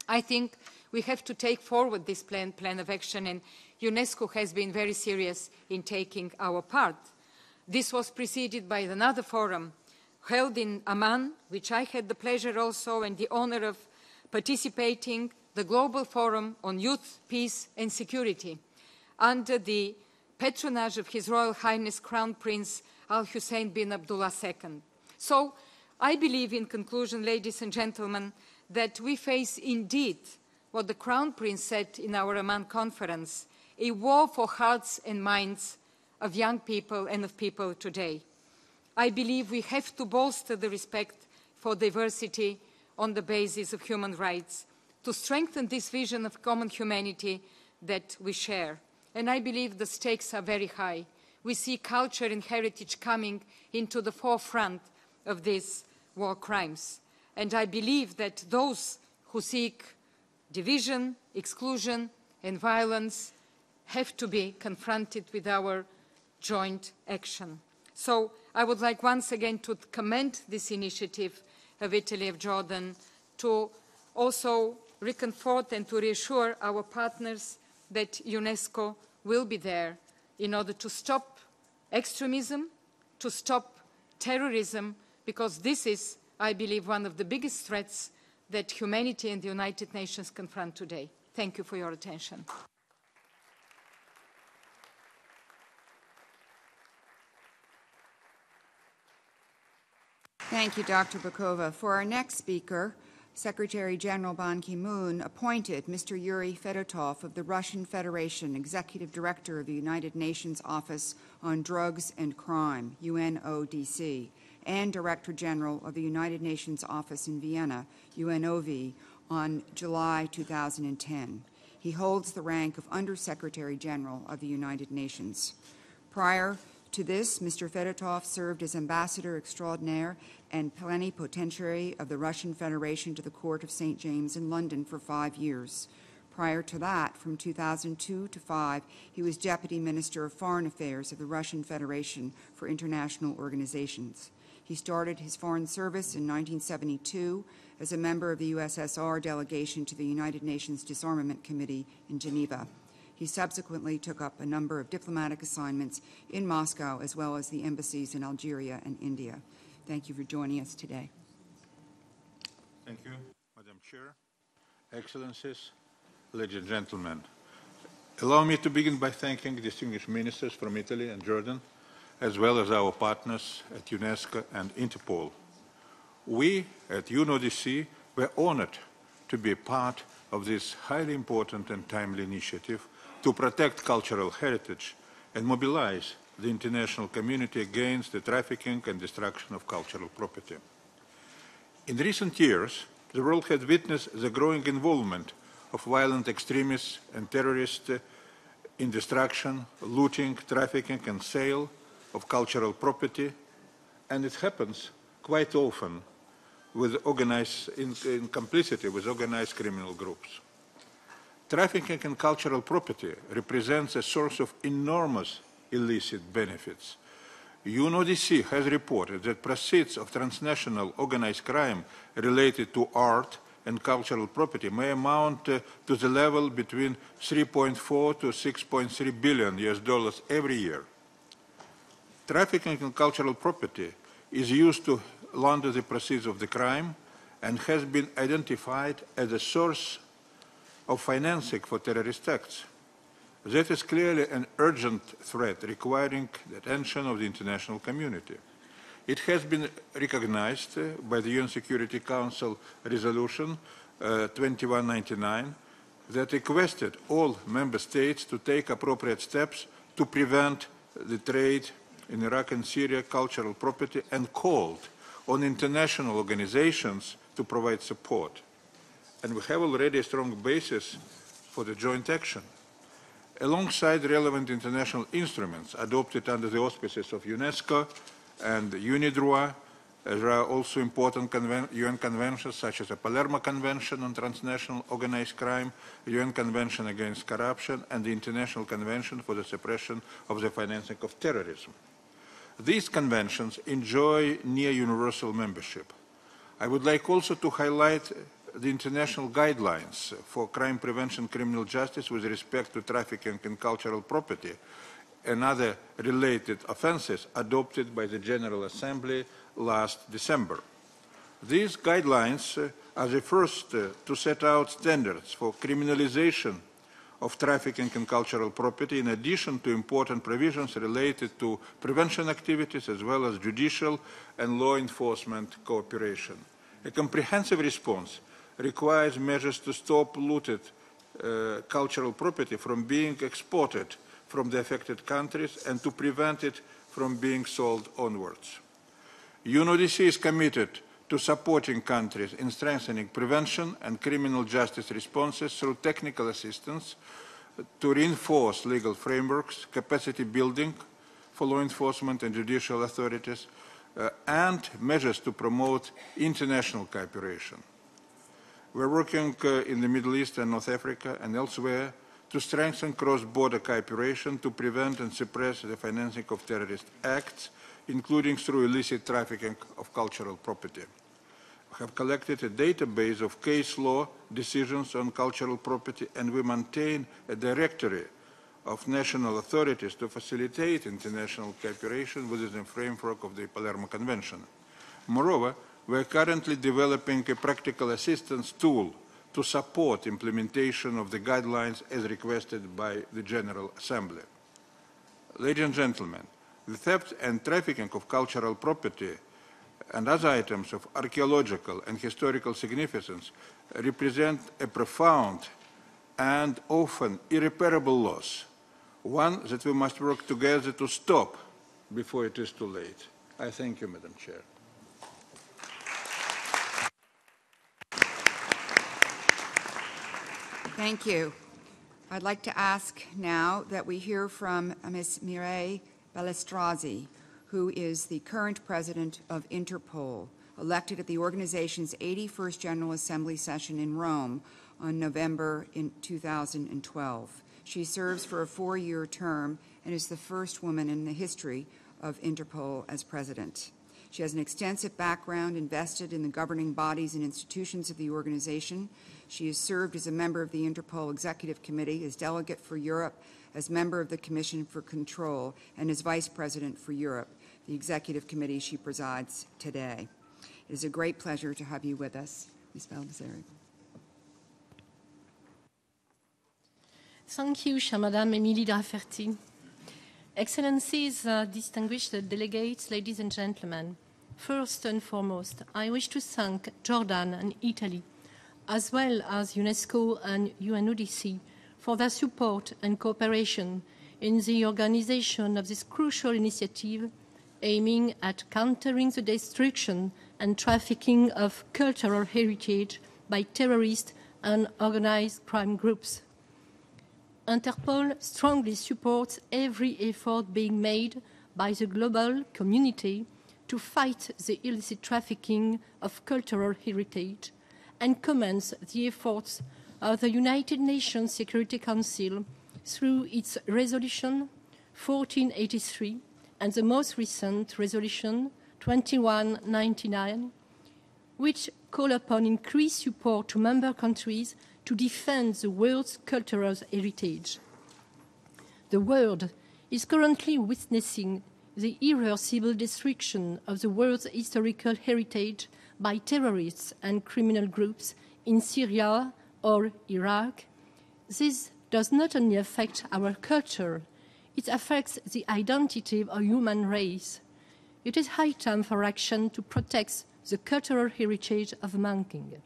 I think we have to take forward this plan of action, and UNESCO has been very serious in taking our part. This was preceded by another forum held in Amman, which I had the pleasure also and the honor of participating, the Global Forum on Youth, Peace and Security, under the patronage of His Royal Highness Crown Prince Al Hussein bin Abdullah II. So I believe, in conclusion, ladies and gentlemen, that we face indeed what the Crown Prince said in our Amman conference, a war for hearts and minds of young people and of people today. I believe we have to bolster the respect for diversity on the basis of human rights, to strengthen this vision of common humanity that we share. And I believe the stakes are very high. We see culture and heritage coming into the forefront of these war crimes. And I believe that those who seek division, exclusion, and violence have to be confronted with our joint action. So I would like once again to commend this initiative of Italy, of Jordan, to also reconfort and to reassure our partners that UNESCO will be there in order to stop extremism, to stop terrorism, because this is, I believe, one of the biggest threats that humanity and the United Nations confront today. Thank you for your attention. Thank you, Dr. Bokova. For our next speaker, Secretary General Ban Ki-moon appointed Mr. Yuri Fedotov of the Russian Federation, Executive Director of the United Nations Office on Drugs and Crime, UNODC, and Director General of the United Nations Office in Vienna, UNOV, on July 2010. He holds the rank of Undersecretary General of the United Nations. Prior to this, Mr. Fedotov served as Ambassador Extraordinaire and Plenipotentiary of the Russian Federation to the Court of St. James in London for 5 years. Prior to that, from 2002 to 2005, he was Deputy Minister of Foreign Affairs of the Russian Federation for International Organizations. He started his foreign service in 1972 as a member of the USSR delegation to the United Nations Disarmament Committee in Geneva. He subsequently took up a number of diplomatic assignments in Moscow, as well as the embassies in Algeria and India. Thank you for joining us today. Thank you, Madam Chair, Excellencies, ladies and gentlemen. Allow me to begin by thanking distinguished ministers from Italy and Jordan, as well as our partners at UNESCO and Interpol. We at UNODC were honored to be a part of this highly important and timely initiative to protect cultural heritage and mobilize the international community against the trafficking and destruction of cultural property. In recent years, the world has witnessed the growing involvement of violent extremists and terrorists in destruction, looting, trafficking, and sale of cultural property, and it happens quite often with in complicity with organized criminal groups. Trafficking in cultural property represents a source of enormous illicit benefits. UNODC has reported that proceeds of transnational organized crime related to art and cultural property may amount to the level between 3.4 to 6.3 billion US dollars every year. Trafficking in cultural property is used to launder the proceeds of the crime and has been identified as a source of financing for terrorist acts. That is clearly an urgent threat requiring the attention of the international community. It has been recognized by the UN Security Council Resolution 2199 that requested all member states to take appropriate steps to prevent the trade in Iraq and Syria cultural property and called on international organizations to provide support. And we have already a strong basis for the joint action. Alongside relevant international instruments adopted under the auspices of UNESCO and UNIDROIT, there are also important UN conventions such as the Palermo Convention on Transnational Organized Crime, the UN Convention Against Corruption, and the International Convention for the Suppression of the Financing of Terrorism. These conventions enjoy near universal membership. I would like also to highlight the international guidelines for crime prevention criminal justice with respect to trafficking in cultural property and other related offenses adopted by the General Assembly last December. These guidelines are the first to set out standards for criminalization of trafficking in cultural property, in addition to important provisions related to prevention activities as well as judicial and law enforcement cooperation. A comprehensive response requires measures to stop looted cultural property from being exported from the affected countries and to prevent it from being sold onwards. UNODC is committed to supporting countries in strengthening prevention and criminal justice responses through technical assistance to reinforce legal frameworks, capacity building for law enforcement and judicial authorities, and measures to promote international cooperation. We're working in the Middle East and North Africa and elsewhere to strengthen cross-border cooperation to prevent and suppress the financing of terrorist acts, including through illicit trafficking of cultural property. We have collected a database of case law decisions on cultural property, and we maintain a directory of national authorities to facilitate international cooperation within the framework of the Palermo Convention. Moreover, we are currently developing a practical assistance tool to support implementation of the guidelines as requested by the General Assembly. Ladies and gentlemen, the theft and trafficking of cultural property and other items of archaeological and historical significance represent a profound and often irreparable loss, one that we must work together to stop before it is too late. I thank you, Madam Chair. Thank you. I'd like to ask now that we hear from Ms. Mireille Balestrazi, who is the current president of Interpol, elected at the organization's 81st General Assembly session in Rome on November in 2012. She serves for a 4-year term and is the first woman in the history of Interpol as president. She has an extensive background invested in the governing bodies and institutions of the organization. She has served as a member of the Interpol Executive Committee, as delegate for Europe, as member of the Commission for Control, and as vice president for Europe, the Executive Committee she presides today. It is a great pleasure to have you with us, Ms. Balestrazi. Thank you, Madame Emilie RAFFERTY. Excellencies, distinguished delegates, ladies and gentlemen, first and foremost, I wish to thank Jordan and Italy, as well as UNESCO and UNODC, for their support and cooperation in the organization of this crucial initiative aiming at countering the destruction and trafficking of cultural heritage by terrorist and organized crime groups. Interpol strongly supports every effort being made by the global community to fight the illicit trafficking of cultural heritage and commends the efforts of the United Nations Security Council through its Resolution 1483 and the most recent Resolution 2199, which call upon increased support to member countries to defend the world's cultural heritage. The world is currently witnessing the irreversible destruction of the world's historical heritage by terrorists and criminal groups in Syria or Iraq. This does not only affect our culture, it affects the identity of our human race. It is high time for action to protect the cultural heritage of mankind.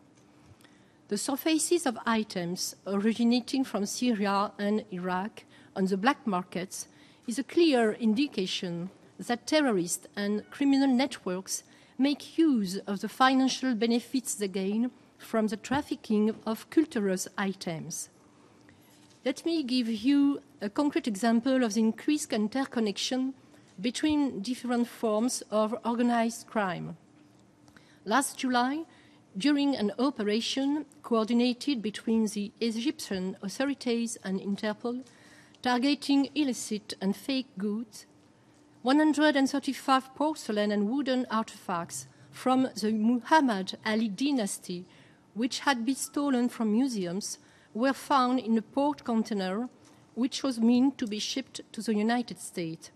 The surfaces of items originating from Syria and Iraq on the black markets is a clear indication that terrorists and criminal networks make use of the financial benefits they gain from the trafficking of cultural items. Let me give you a concrete example of the increased interconnection between different forms of organized crime. Last July, during an operation coordinated between the Egyptian authorities and Interpol, targeting illicit and fake goods, 135 porcelain and wooden artifacts from the Muhammad Ali dynasty, which had been stolen from museums, were found in a port container which was meant to be shipped to the United States.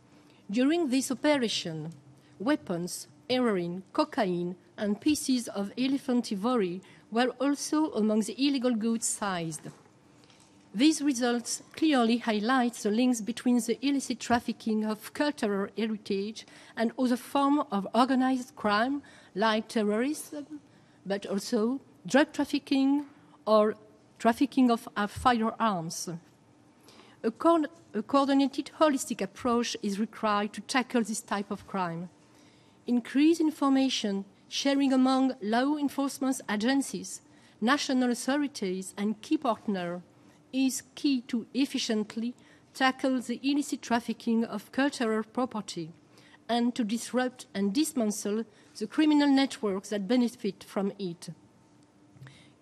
During this operation, weapons, heroin, cocaine, and pieces of elephant ivory were also among the illegal goods seized. These results clearly highlight the links between the illicit trafficking of cultural heritage and other forms of organized crime like terrorism, but also drug trafficking or trafficking of firearms. A coordinated, holistic approach is required to tackle this type of crime. Increased information sharing among law enforcement agencies, national authorities, and key partners is key to efficiently tackle the illicit trafficking of cultural property and to disrupt and dismantle the criminal networks that benefit from it.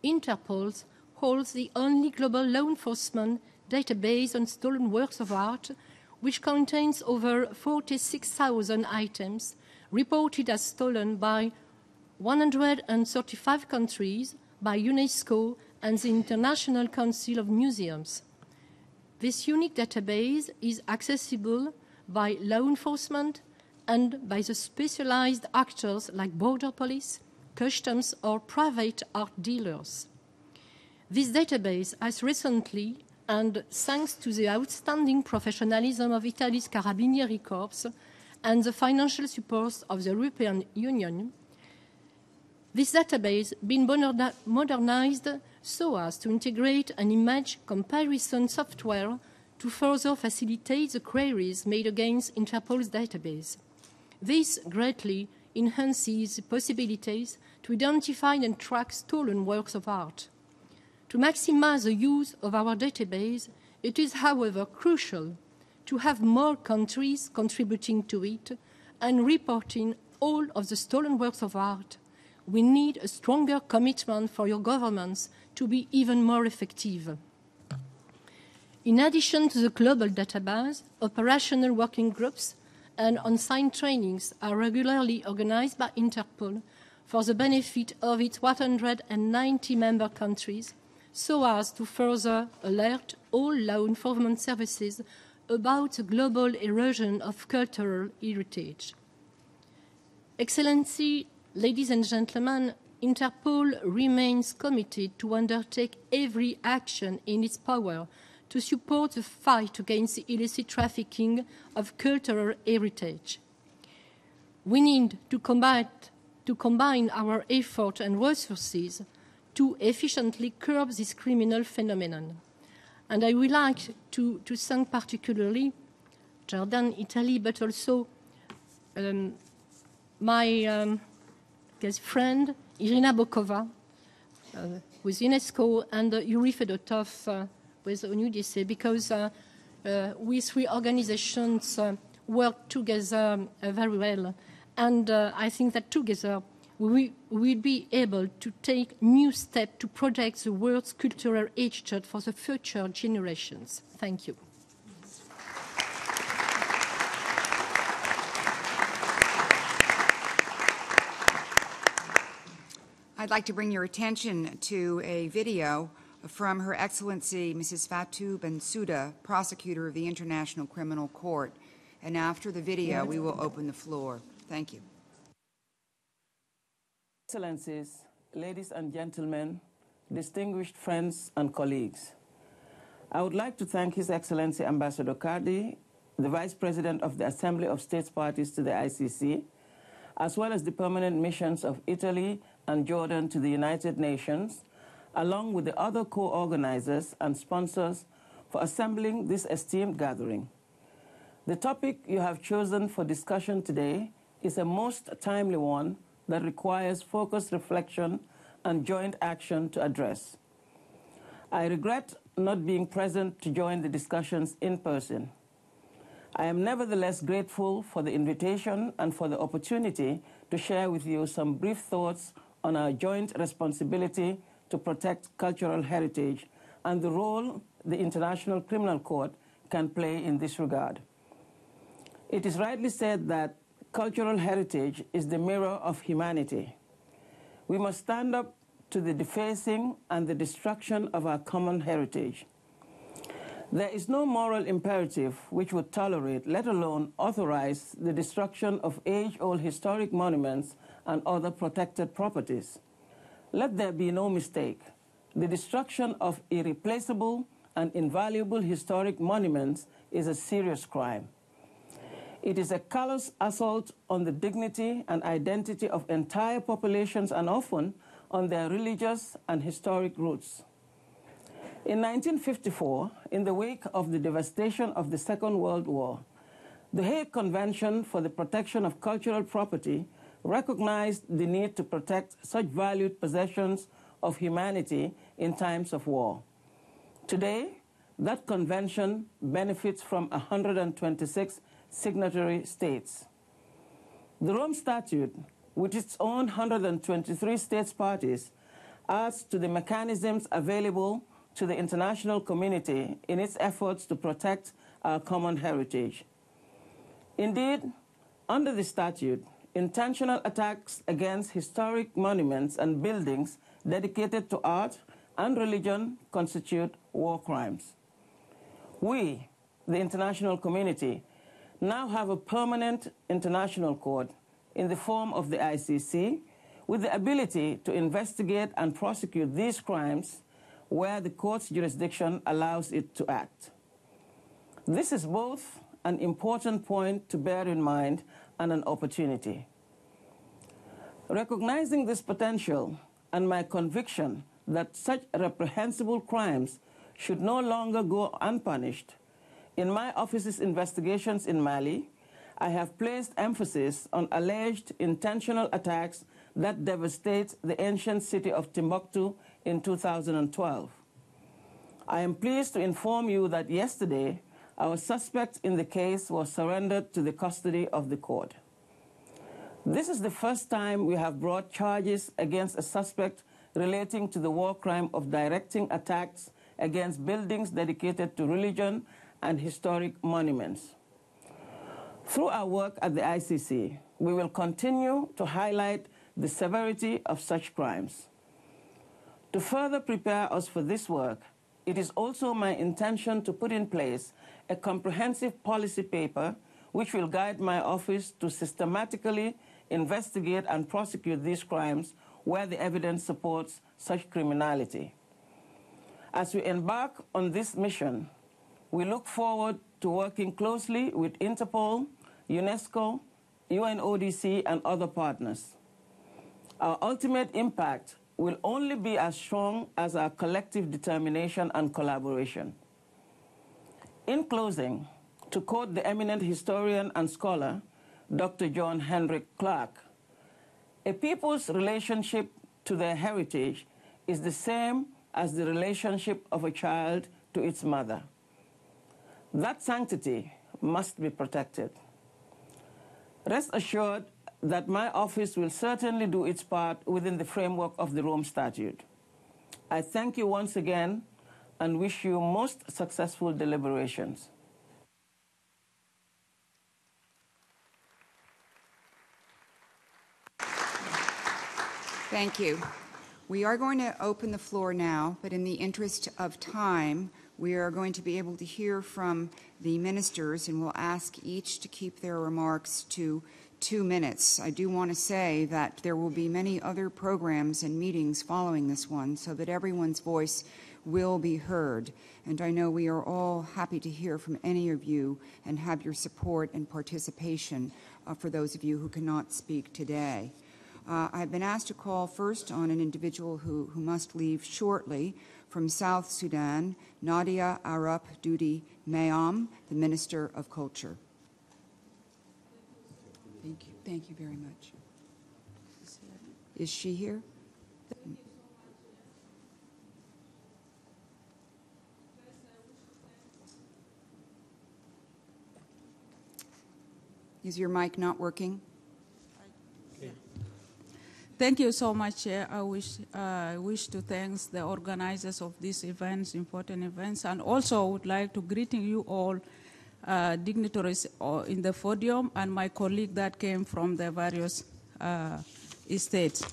Interpol holds the only global law enforcement database on stolen works of art, which contains over 46,000 items reported as stolen by 135 countries by UNESCO and the International Council of Museums. This unique database is accessible by law enforcement and by the specialized actors like border police, customs, or private art dealers. This database has recently, and thanks to the outstanding professionalism of Italy's Carabinieri Corps and the financial support of the European Union, this database been modernized so as to integrate an image comparison software to further facilitate the queries made against Interpol's database. This greatly enhances the possibilities to identify and track stolen works of art. To maximize the use of our database, it is, however, crucial to have more countries contributing to it and reporting all of the stolen works of art. We need a stronger commitment for your governments to be even more effective. In addition to the global database, operational working groups and on-site trainings are regularly organized by Interpol for the benefit of its 190 member countries, so as to further alert all law enforcement services about the global erosion of cultural heritage. Excellency, ladies and gentlemen, Interpol remains committed to undertake every action in its power to support the fight against the illicit trafficking of cultural heritage. We need to combine our effort and resources to efficiently curb this criminal phenomenon. And I would like to thank particularly Jordan, Italy, but also my guest friend, Irina Bokova, with UNESCO, and Yuri Fedotov with UNODC, because we three organizations work together very well. And I think that together we will be able to take new steps to protect the world's cultural heritage for the future generations. Thank you. I'd like to bring your attention to a video from Her Excellency Mrs. Fatou Bensouda, Prosecutor of the International Criminal Court. And after the video, we will open the floor. Thank you. Excellencies, ladies and gentlemen, distinguished friends and colleagues, I would like to thank His Excellency Ambassador Cardi, the Vice President of the Assembly of States Parties to the ICC, as well as the permanent missions of Italy and Jordan to the United Nations, along with the other co-organizers and sponsors for assembling this esteemed gathering. The topic you have chosen for discussion today is a most timely one that requires focused reflection and joint action to address. I regret not being present to join the discussions in person. I am nevertheless grateful for the invitation and for the opportunity to share with you some brief thoughts on our joint responsibility to protect cultural heritage and the role the International Criminal Court can play in this regard. It is rightly said that cultural heritage is the mirror of humanity. We must stand up to the defacing and the destruction of our common heritage. There is no moral imperative which would tolerate, let alone authorize, the destruction of age-old historic monuments and other protected properties. Let there be no mistake. The destruction of irreplaceable and invaluable historic monuments is a serious crime. It is a callous assault on the dignity and identity of entire populations and often on their religious and historic roots. In 1954, in the wake of the devastation of the Second World War, the Hague Convention for the Protection of Cultural Property recognized the need to protect such valued possessions of humanity in times of war. Today, that convention benefits from 126 signatory states. The Rome Statute, with its own 123 states parties, adds to the mechanisms available to the international community in its efforts to protect our common heritage. Indeed, under the statute, intentional attacks against historic monuments and buildings dedicated to art and religion constitute war crimes. We, the international community, now have a permanent international court in the form of the ICC with the ability to investigate and prosecute these crimes where the court's jurisdiction allows it to act. This is both an important point to bear in mind and an opportunity. Recognizing this potential and my conviction that such reprehensible crimes should no longer go unpunished, in my office's investigations in Mali, I have placed emphasis on alleged intentional attacks that devastate the ancient city of Timbuktu in 2012. I am pleased to inform you that yesterday, our suspect in the case was surrendered to the custody of the court. This is the first time we have brought charges against a suspect relating to the war crime of directing attacks against buildings dedicated to religion and historic monuments. Through our work at the ICC, we will continue to highlight the severity of such crimes. To further prepare us for this work, it is also my intention to put in place a comprehensive policy paper which will guide my office to systematically investigate and prosecute these crimes where the evidence supports such criminality. As we embark on this mission, we look forward to working closely with Interpol, UNESCO, UNODC, and other partners. Our ultimate impact will only be as strong as our collective determination and collaboration. In closing, to quote the eminent historian and scholar, Dr. John Henrik Clarke, a people's relationship to their heritage is the same as the relationship of a child to its mother. That sanctity must be protected. Rest assured that my office will certainly do its part within the framework of the Rome Statute. I thank you once again and wish you most successful deliberations. Thank you. We are going to open the floor now, but in the interest of time, we are going to be able to hear from the ministers, and we'll ask each to keep their remarks to 2 minutes. I do want to say that there will be many other programs and meetings following this one so that everyone's voice will be heard. And I know we are all happy to hear from any of you and have your support and participation for those of you who cannot speak today. I've been asked to call first on an individual who must leave shortly from South Sudan, Nadia Arap Dudi Mayam, the Minister of Culture. Thank you. Thank you very much. Is she here? Is your mic not working? Thank you so much, Chair. I wish to thank the organizers of these events, important events, and also would like to greet you all dignitaries in the podium and my colleague that came from the various states.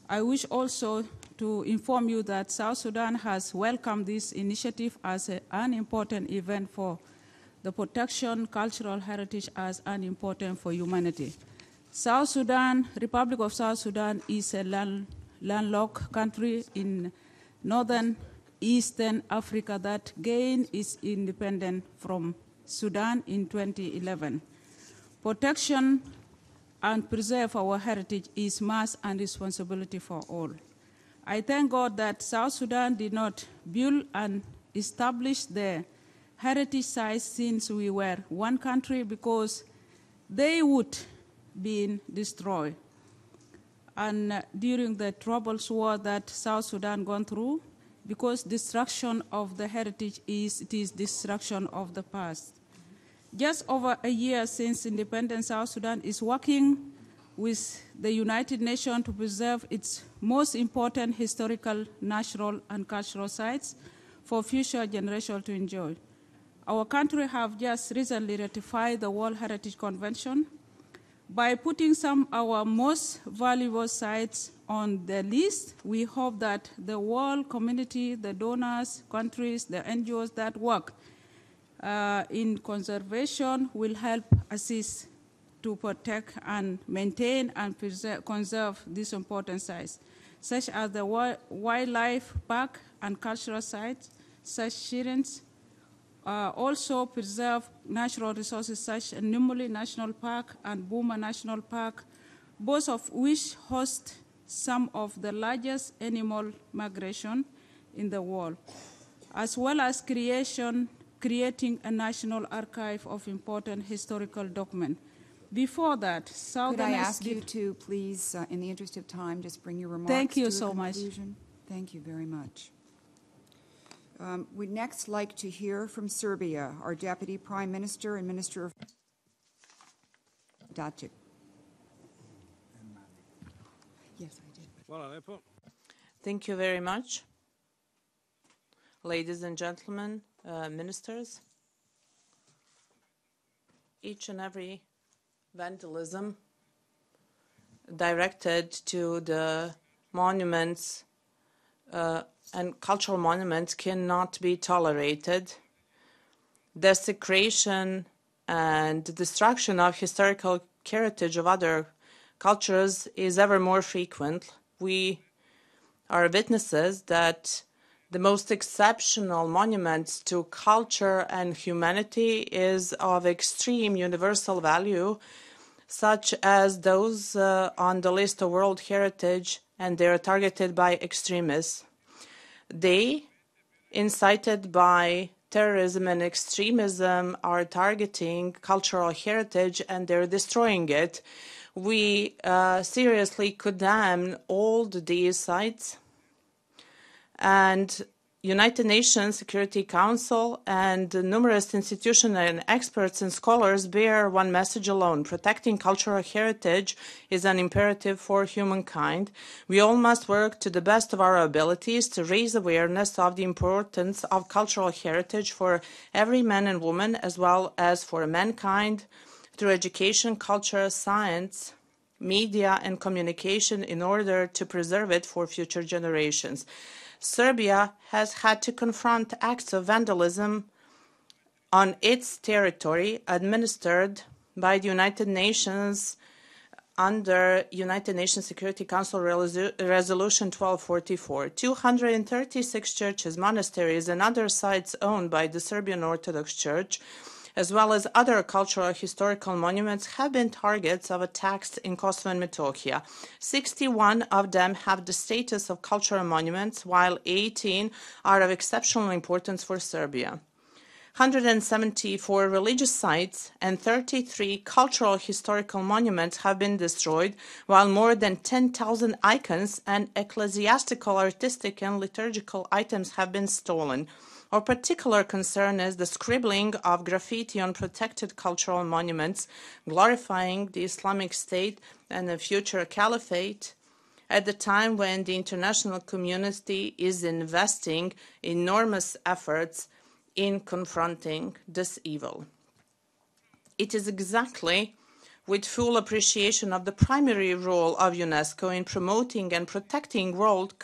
I wish also to inform you that South Sudan has welcomed this initiative as an important event for the protection cultural heritage as an important for humanity. South Sudan, Republic of South Sudan, is a landlocked country in northern Eastern Africa that gained its independence from Sudan in 2011. Protection and preserve our heritage is must and responsibility for all. I thank God that South Sudan did not build and establish the heritage sites since we were one country because they would be destroyed. And during the troubles war that South Sudan gone through, because destruction of the heritage is destruction of the past. Just over a year since independence, South Sudan is working with the United Nations to preserve its most important historical, natural, and cultural sites for future generations to enjoy. Our country have just recently ratified the World Heritage Convention. By putting some of our most valuable sites on the list, we hope that the world community, the donors, countries, the NGOs that work in conservation will help assist to protect and maintain and conserve these important sites, such as the wildlife park and cultural sites, such shrines. Also preserve natural resources such as Nimuli National Park and Buma National Park, both of which host some of the largest animal migration in the world, as well as creating a national archive of important historical documents. Before that, Could I ask you to please, in the interest of time, just bring your remarks Thank you to so a much. conclusion? Thank you very much. We'd next like to hear from Serbia, our Deputy Prime Minister and Minister of Dacic. Yes, I did. Thank you very much. Ladies and gentlemen, ministers, each and every vandalism directed to the monuments and cultural monuments cannot be tolerated. Desecration and destruction of historical heritage of other cultures is ever more frequent. We are witnesses that the most exceptional monuments to culture and humanity is of extreme universal value, such as those on the list of World Heritage, and they are targeted by extremists. They, incited by terrorism and extremism are targeting cultural heritage and they're destroying it. We seriously condemn all these sites, and United Nations Security Council and numerous institutions and experts and scholars bear one message alone: protecting cultural heritage is an imperative for humankind. We all must work to the best of our abilities to raise awareness of the importance of cultural heritage for every man and woman, as well as for mankind, through education, culture, science, media, and communication, in order to preserve it for future generations. Serbia has had to confront acts of vandalism on its territory administered by the United Nations under United Nations Security Council Resolution 1244. 236 churches, monasteries, and other sites owned by the Serbian Orthodox Church, as well as other cultural historical monuments, have been targets of attacks in Kosovo and Metohija. 61 of them have the status of cultural monuments, while 18 are of exceptional importance for Serbia. 174 religious sites and 33 cultural historical monuments have been destroyed, while more than 10,000 icons and ecclesiastical, artistic, and liturgical items have been stolen. Our particular concern is the scribbling of graffiti on protected cultural monuments, glorifying the Islamic State and the future caliphate, at the time when the international community is investing enormous efforts in confronting this evil. It is exactly with full appreciation of the primary role of UNESCO in promoting and protecting world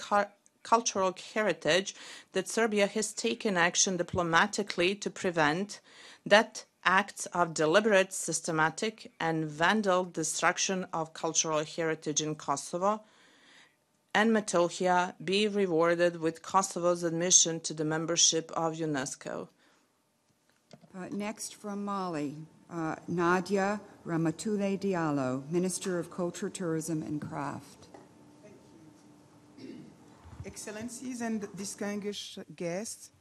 cultural heritage that Serbia has taken action diplomatically to prevent that acts of deliberate, systematic, and vandal destruction of cultural heritage in Kosovo and Metohija be rewarded with Kosovo's admission to the membership of UNESCO. Next from Mali, Nadia Ramatoulaye Diallo, Minister of Culture, Tourism, and Craft. Excellencies and distinguished guests,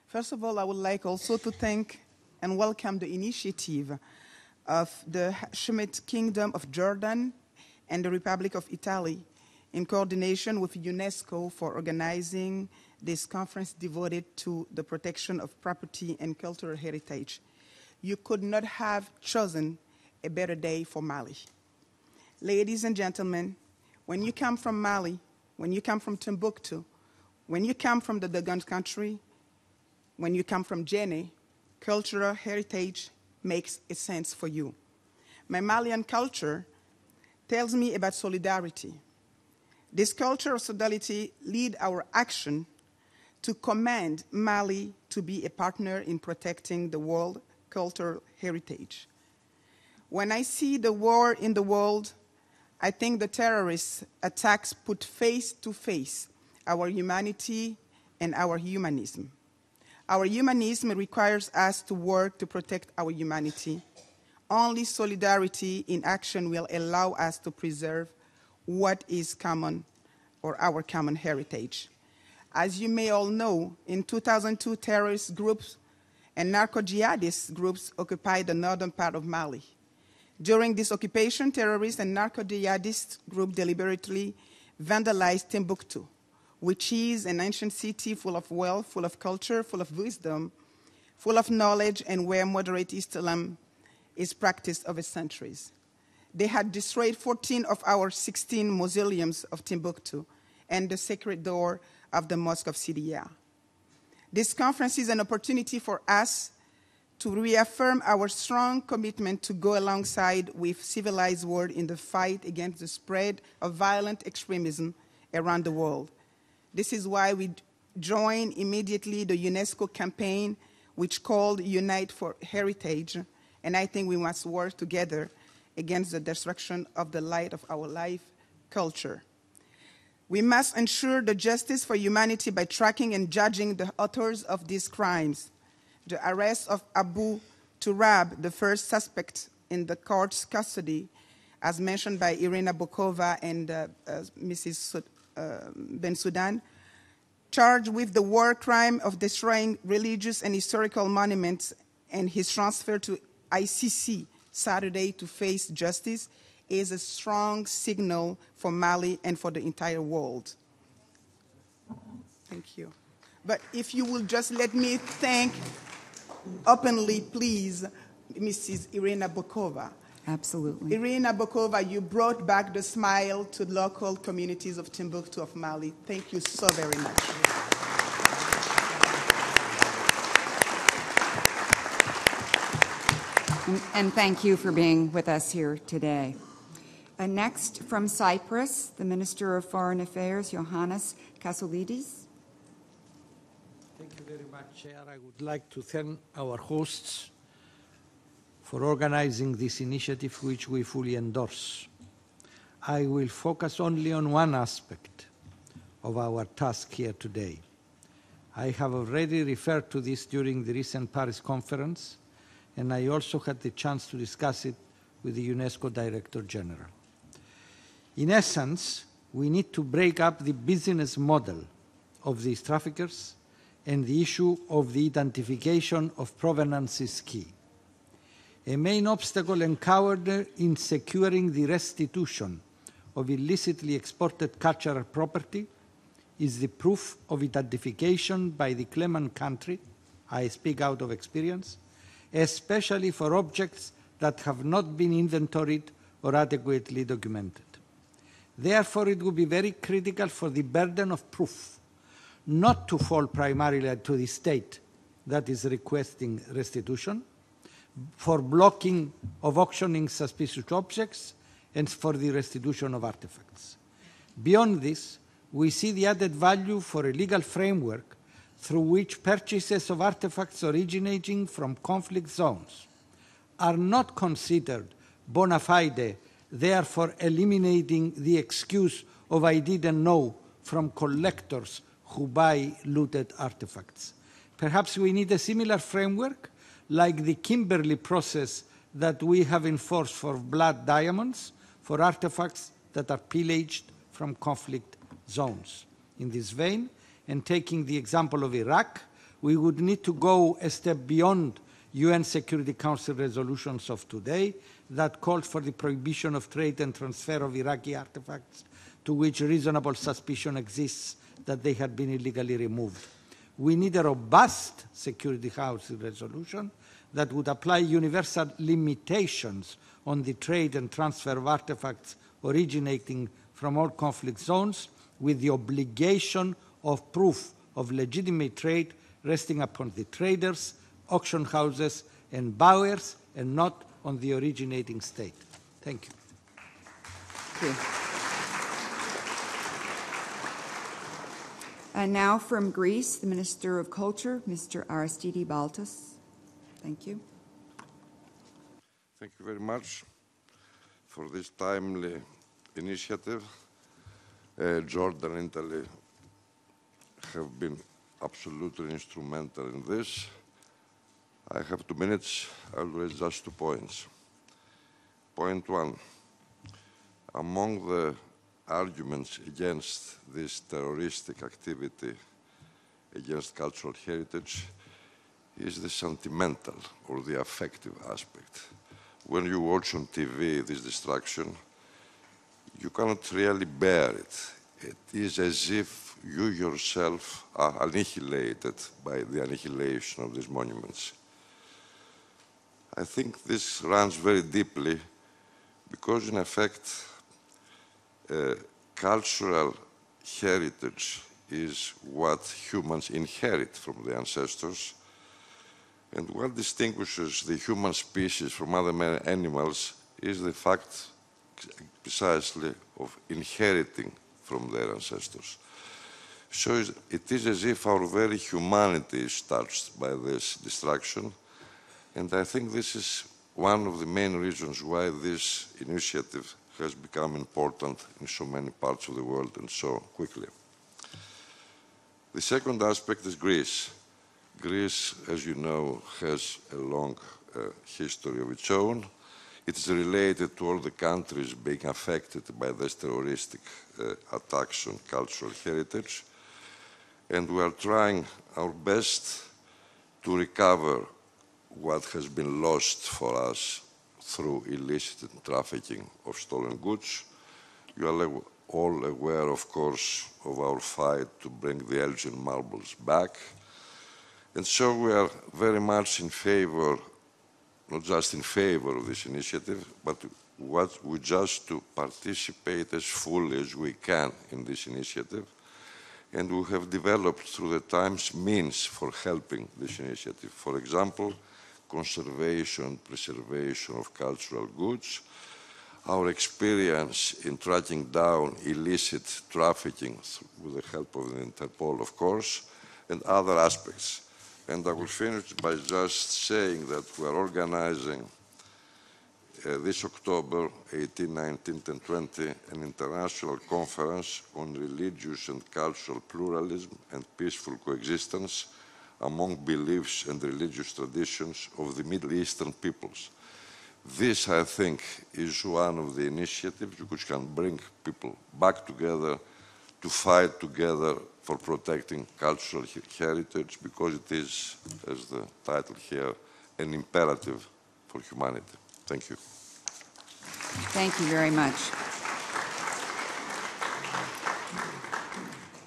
first of all, I would like also to thank and welcome the initiative of the Hashemite Kingdom of Jordan and the Republic of Italy in coordination with UNESCO for organizing this conference devoted to the protection of property and cultural heritage. You could not have chosen a better day for Mali. Ladies and gentlemen, when you come from Mali, when you come from Timbuktu, when you come from the Dogon country, when you come from Djenné, cultural heritage makes a sense for you. My Malian culture tells me about solidarity. This culture of solidarity leads our action to command Mali to be a partner in protecting the world cultural heritage. When I see the war in the world, I think the terrorist attacks put face to face our humanity and our humanism. Our humanism requires us to work to protect our humanity. Only solidarity in action will allow us to preserve what is common or our common heritage. As you may all know, in 2002, terrorist groups and narco-jihadist groups occupied the northern part of Mali. During this occupation, terrorists and narco-jihadist groups deliberately vandalized Timbuktu, which is an ancient city full of wealth, full of culture, full of wisdom, full of knowledge, and where moderate Islam is practiced over centuries. They had destroyed 14 of our 16 mausoleums of Timbuktu and the sacred door of the Mosque of Sidiya. This conference is an opportunity for us to reaffirm our strong commitment to go alongside with civilized world in the fight against the spread of violent extremism around the world. This is why we joined immediately the UNESCO campaign, which called Unite for Heritage, and I think we must work together against the destruction of the light of our life culture. We must ensure the justice for humanity by tracking and judging the authors of these crimes. The arrest of Abu Turab, the first suspect in the court's custody, as mentioned by Irina Bokova and Mrs. Ben Sudan, charged with the war crime of destroying religious and historical monuments, and his transfer to ICC Saturday to face justice is a strong signal for Mali and for the entire world. Thank you. But if you will just let me thank openly, please, Mrs. Irina Bokova. Absolutely. Irina Bokova, you brought back the smile to local communities of Timbuktu of Mali. Thank you so very much. And thank you for being with us here today. Next, from Cyprus, the Minister of Foreign Affairs, Iohannis Kassoulidis. Thank you very much, Chair. I would like to thank our hosts for organizing this initiative, which we fully endorse. I will focus only on one aspect of our task here today. I have already referred to this during the recent Paris conference, and I also had the chance to discuss it with the UNESCO Director General. In essence, we need to break up the business model of these traffickers, and the issue of the identification of provenance is key. A main obstacle encountered in securing the restitution of illicitly exported cultural property is the proof of identification by the claimant country. I speak out of experience, especially for objects that have not been inventoried or adequately documented. Therefore, it would be very critical for the burden of proof not to fall primarily to the state that is requesting restitution, for blocking of auctioning suspicious objects, and for the restitution of artifacts. Beyond this, we see the added value for a legal framework through which purchases of artifacts originating from conflict zones are not considered bona fide, therefore eliminating the excuse of "I didn't know" from collectors who buy looted artifacts. Perhaps we need a similar framework like the Kimberley process that we have enforced for blood diamonds for artifacts that are pillaged from conflict zones. In this vein, and taking the example of Iraq, we would need to go a step beyond UN Security Council resolutions of today that called for the prohibition of trade and transfer of Iraqi artifacts to which reasonable suspicion exists that they had been illegally removed. We need a robust Security Council resolution that would apply universal limitations on the trade and transfer of artifacts originating from all conflict zones, with the obligation of proof of legitimate trade resting upon the traders, auction houses, and buyers, and not on the originating state. Thank you. Thank you. And now from Greece, the Minister of Culture, Mr. Aristidi Baltas. Thank you. Thank you very much for this timely initiative. Jordan and Italy have been absolutely instrumental in this. I have 2 minutes. I'll raise just 2 points. Point 1. Among the arguments against this terroristic activity against cultural heritage is the sentimental or the affective aspect. When you watch on TV this destruction, you cannot really bear it. It is as if you yourself are annihilated by the annihilation of these monuments. I think this runs very deeply because, in effect, cultural heritage is what humans inherit from their ancestors, and what distinguishes the human species from other animals is the fact precisely of inheriting from their ancestors. So it is as if our very humanity is touched by this destruction, and I think this is one of the main reasons why this initiative has become important in so many parts of the world and so quickly. The second aspect is Greece. Greece, as you know, has a long history of its own. It is related to all the countries being affected by these terroristic attacks on cultural heritage. and we are trying our best to recover what has been lost for us through illicit trafficking of stolen goods. You are all aware, of course, of our fight to bring the Elgin marbles back. And so we are very much in favor, not just in favor of this initiative, but we just to participate as fully as we can in this initiative. And we have developed through the times means for helping this initiative. For example, conservation, preservation of cultural goods, our experience in tracking down illicit trafficking with the help of the Interpol, of course, and other aspects. And I will finish by just saying that we are organizing this October 18, 19, and 20 an international conference on religious and cultural pluralism and peaceful coexistence among beliefs and religious traditions of the Middle Eastern peoples. This, I think, is one of the initiatives which can bring people back together to fight together for protecting cultural heritage, because it is, as the title here, an imperative for humanity. Thank you. Thank you very much.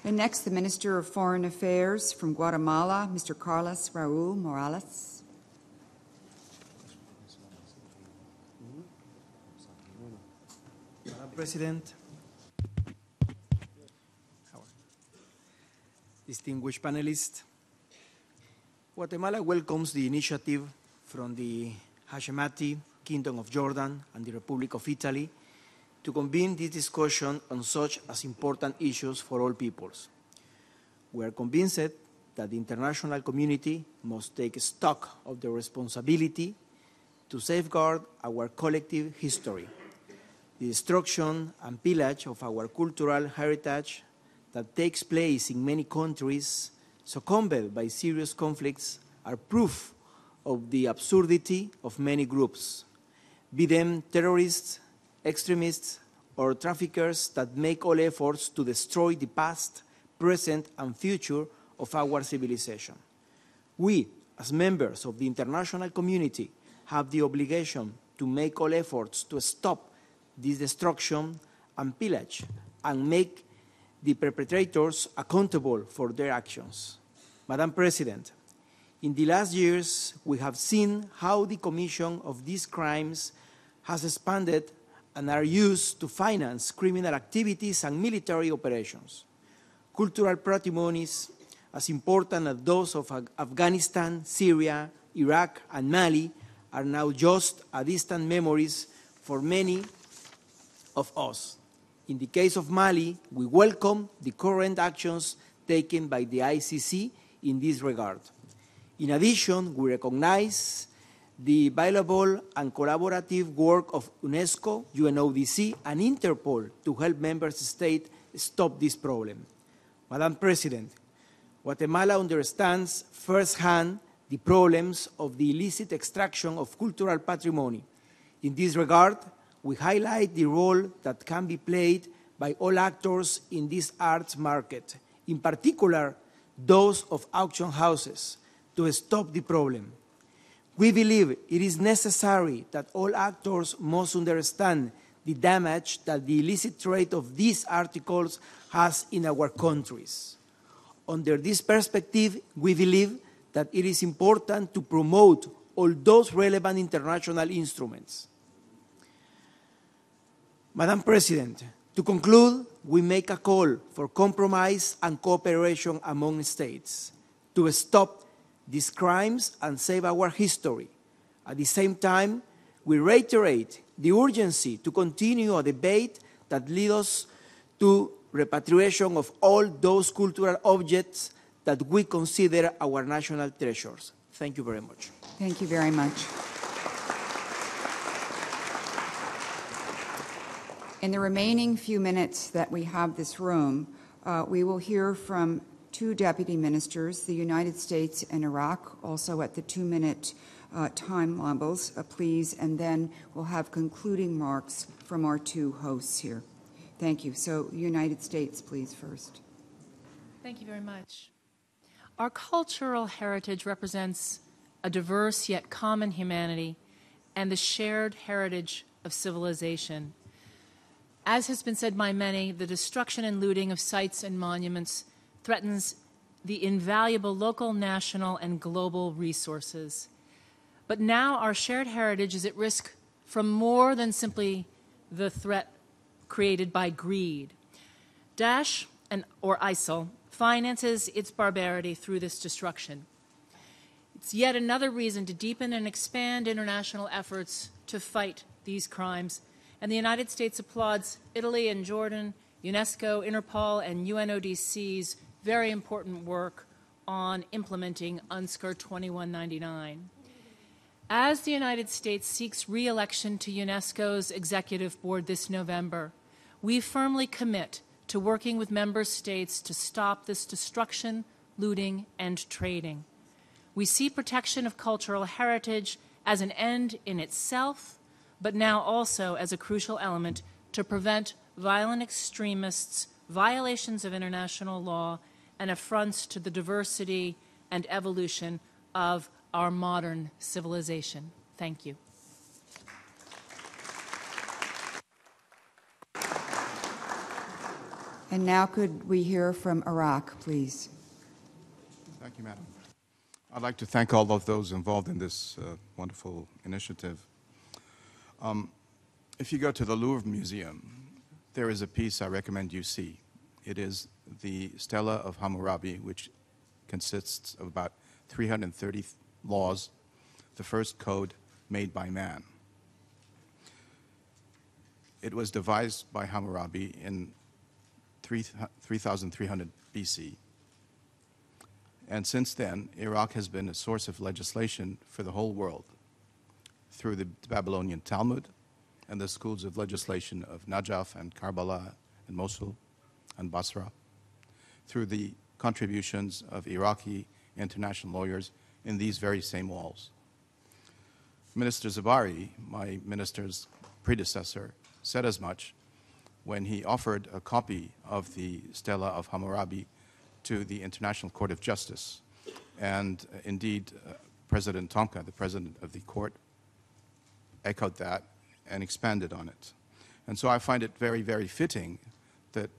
And next, the Minister of Foreign Affairs from Guatemala, Mr. Carlos Raúl Morales. Madam President, distinguished panelists, Guatemala welcomes the initiative from the Hashemite Kingdom of Jordan and the Republic of Italy to convene this discussion on such as important issues for all peoples. We are convinced that the international community must take stock of the responsibility to safeguard our collective history. The destruction and pillage of our cultural heritage that takes place in many countries succumbed by serious conflicts are proof of the absurdity of many groups, be them terrorists, extremists, or traffickers that make all efforts to destroy the past, present, and future of our civilization. We, as members of the international community, have the obligation to make all efforts to stop this destruction and pillage and make the perpetrators accountable for their actions. Madam President, in the last years, we have seen how the commission of these crimes has expanded and are used to finance criminal activities and military operations. Cultural patrimonies, as important as those of Afghanistan, Syria, Iraq, and Mali, are now just a distant memories for many of us. In the case of Mali, we welcome the current actions taken by the ICC in this regard. In addition, we recognize the valuable and collaborative work of UNESCO, UNODC, and Interpol to help member states stop this problem. Madam President, Guatemala understands firsthand the problems of the illicit extraction of cultural patrimony. In this regard, we highlight the role that can be played by all actors in this arts market, in particular those of auction houses, to stop the problem. We believe it is necessary that all actors must understand the damage that the illicit trade of these articles has in our countries. Under this perspective, we believe that it is important to promote all those relevant international instruments. Madam President, to conclude, we make a call for compromise and cooperation among states to stop these crimes and save our history. At the same time, we reiterate the urgency to continue a debate that leads us to repatriation of all those cultural objects that we consider our national treasures. Thank you very much. Thank you very much. In the remaining few minutes that we have this room, we will hear from two deputy ministers, the United States and Iraq, also at the 2-minute time levels, please, and then we'll have concluding remarks from our two hosts here. Thank you. So, United States, please, first. Thank you very much. Our cultural heritage represents a diverse yet common humanity and the shared heritage of civilization. As has been said by many, the destruction and looting of sites and monuments threatens the invaluable local, national, and global resources. But now our shared heritage is at risk from more than simply the threat created by greed. Daesh, or ISIL, finances its barbarity through this destruction. It's yet another reason to deepen and expand international efforts to fight these crimes, and the United States applauds Italy and Jordan, UNESCO, Interpol, and UNODC's very important work on implementing UNSCR 2199. As the United States seeks re-election to UNESCO's Executive Board this November, we firmly commit to working with member states to stop this destruction, looting, and trading. We see protection of cultural heritage as an end in itself, but now also as a crucial element to prevent violent extremists, violations of international law, and affronts to the diversity and evolution of our modern civilization. Thank you. And now could we hear from Iraq, please? Thank you, Madam. I'd like to thank all of those involved in this wonderful initiative. If you go to the Louvre Museum, there is a piece I recommend you see. It is the Stela of Hammurabi, which consists of about 330 laws, the first code made by man. It was devised by Hammurabi in 3,300 BC. And since then, Iraq has been a source of legislation for the whole world through the Babylonian Talmud and the schools of legislation of Najaf and Karbala and Mosul and Basra, through the contributions of Iraqi international lawyers in these very same walls. Minister Zabari, my minister's predecessor, said as much when he offered a copy of the Stela of Hammurabi to the International Court of Justice. And indeed, President Tonka, the president of the court, echoed that and expanded on it. And so I find it very, very fitting that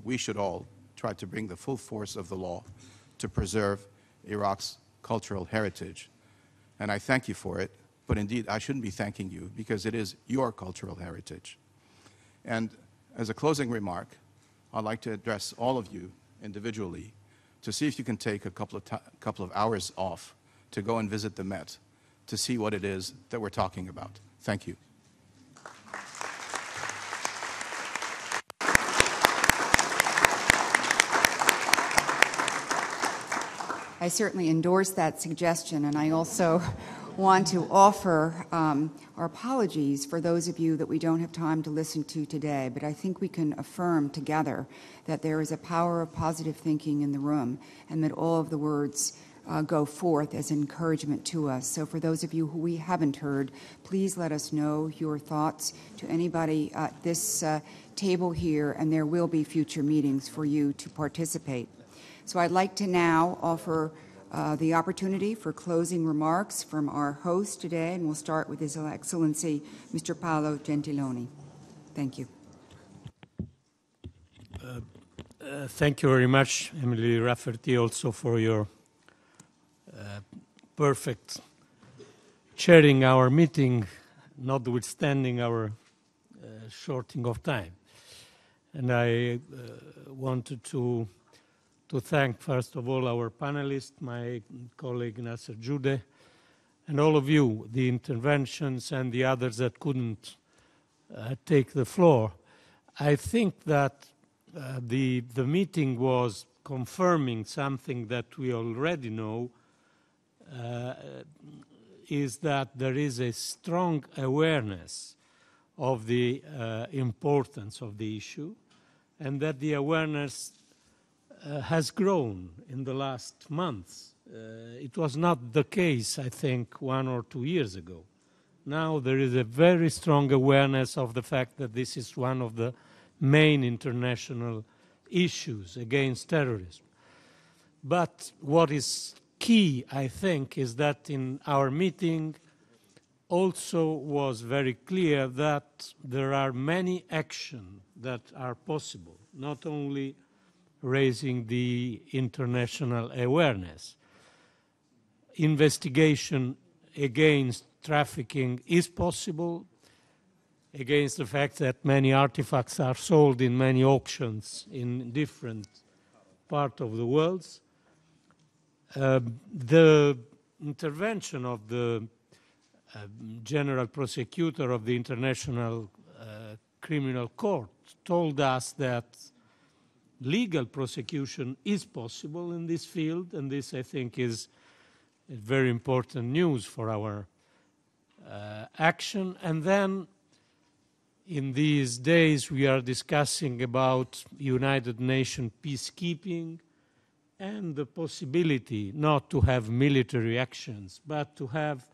we should all try to bring the full force of the law to preserve Iraq's cultural heritage. And I thank you for it, but indeed I shouldn't be thanking you because it is your cultural heritage. And as a closing remark, I'd like to address all of you individually to see if you can take a couple of hours off to go and visit the Met to see what it is that we're talking about. Thank you. I certainly endorse that suggestion, and I also want to offer our apologies for those of you that we don't have time to listen to today, but I think we can affirm together that there is a power of positive thinking in the room and that all of the words go forth as encouragement to us. So for those of you who we haven't heard, please let us know your thoughts to anybody at this table here, and there will be future meetings for you to participate. So I'd like to now offer the opportunity for closing remarks from our host today, and we'll start with His Excellency, Mr. Paolo Gentiloni. Thank you. Thank you very much, Emily Rafferty, also for your perfect chairing our meeting, notwithstanding our shorting of time. And I wanted to thank, first of all, our panelists, my colleague Nasser Jude, and all of you, the interventions and the others that couldn't take the floor. I think that the meeting was confirming something that we already know, is that there is a strong awareness of the importance of the issue, and that the awareness has grown in the last months. It was not the case, I think, 1 or 2 years ago. Now there is a very strong awareness of the fact that this is one of the main international issues against terrorism. But what is key, I think, is that in our meeting also was very clear that there are many actions that are possible, not only raising the international awareness. Investigation against trafficking is possible, against the fact that many artifacts are sold in many auctions in different parts of the world. The intervention of the General Prosecutor of the International Criminal Court told us that legal prosecution is possible in this field, and this, I think, is very important news for our action. And then in these days we are discussing about United Nations peacekeeping and the possibility not to have military actions, but to have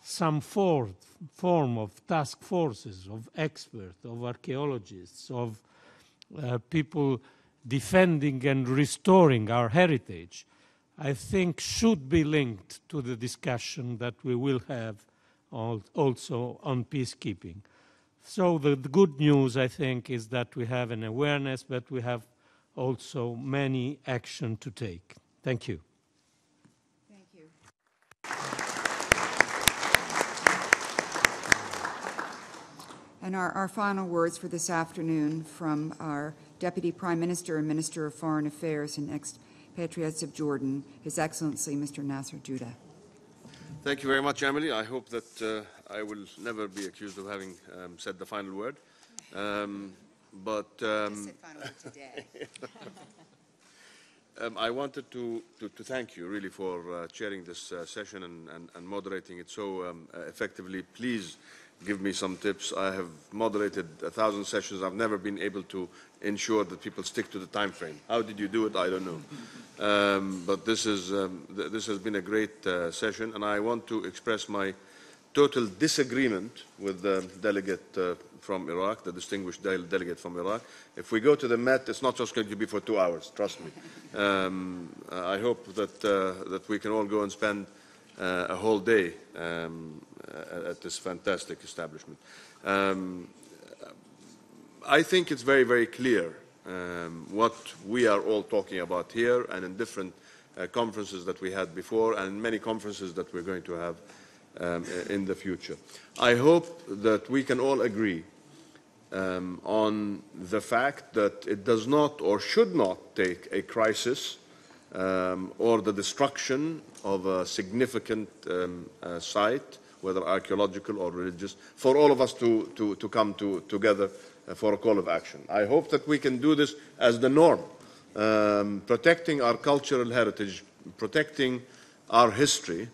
some form of task forces, of experts, of archaeologists, of people defending and restoring our heritage, I think should be linked to the discussion that we will have also on peacekeeping. So the good news, I think, is that we have an awareness, but we have also many action to take. Thank you. Thank you. And our final words for this afternoon from our Deputy Prime Minister and Minister of Foreign Affairs and Expatriates of Jordan, His Excellency Mr. Nasser Judeh. Thank you very much, Emily. I hope that I will never be accused of having said the final word. Today. I wanted to thank you really for chairing this session and moderating it so effectively. Please give me some tips. I have moderated 1,000 sessions. I've never been able to ensure that people stick to the time frame. How did you do it? I don't know. But this has been a great session, and I want to express my total disagreement with the delegate from Iraq, the distinguished delegate from Iraq. If we go to the Met, it's not just going to be for 2 hours, trust me. I hope that we can all go and spend a whole day at this fantastic establishment. I think it's very, very clear what we are all talking about here and in different conferences that we had before and many conferences that we're going to have in the future. I hope that we can all agree on the fact that it does not or should not take a crisis or the destruction of a significant site, whether archaeological or religious, for all of us to come together for a call of action. I hope that we can do this as the norm, protecting our cultural heritage, protecting our history,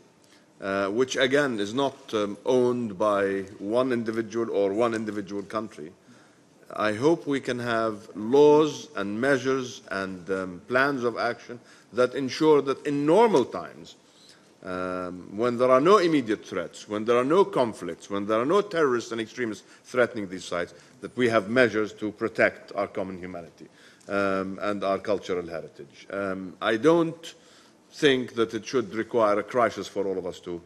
which again is not owned by one individual or one individual country. I hope we can have laws and measures and plans of action that ensure that in normal times, when there are no immediate threats, when there are no conflicts, when there are no terrorists and extremists threatening these sites, that we have measures to protect our common humanity and our cultural heritage. I don't think that it should require a crisis for all of us to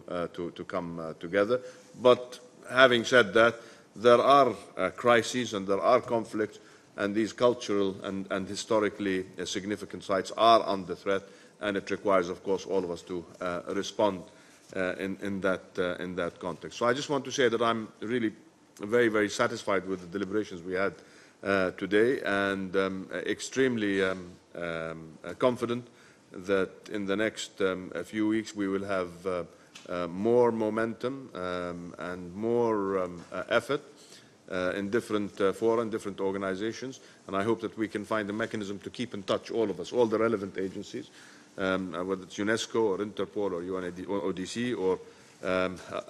come together. But having said that, there are crises and there are conflicts, and these cultural and historically significant sites are under threat, and it requires, of course, all of us to respond in that context. So I just want to say that I'm really very, very satisfied with the deliberations we had today, and extremely confident that in the next few weeks we will have more momentum and more effort in different fora and different organizations, and I hope that we can find a mechanism to keep in touch, all of us, all the relevant agencies, whether it's UNESCO or Interpol or UNODC or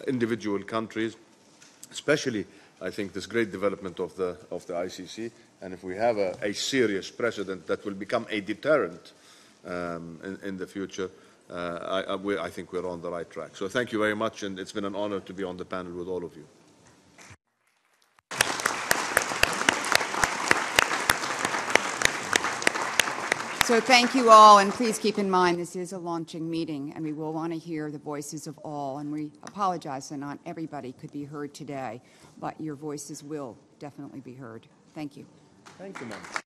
individual countries, especially I think this great development of the ICC, and if we have a serious precedent that will become a deterrent in the future, I think we're on the right track. So thank you very much, and it's been an honor to be on the panel with all of you. So thank you all, and please keep in mind this is a launching meeting, and we will want to hear the voices of all, and we apologize that not everybody could be heard today, but your voices will definitely be heard. Thank you. Thank you, ma'am.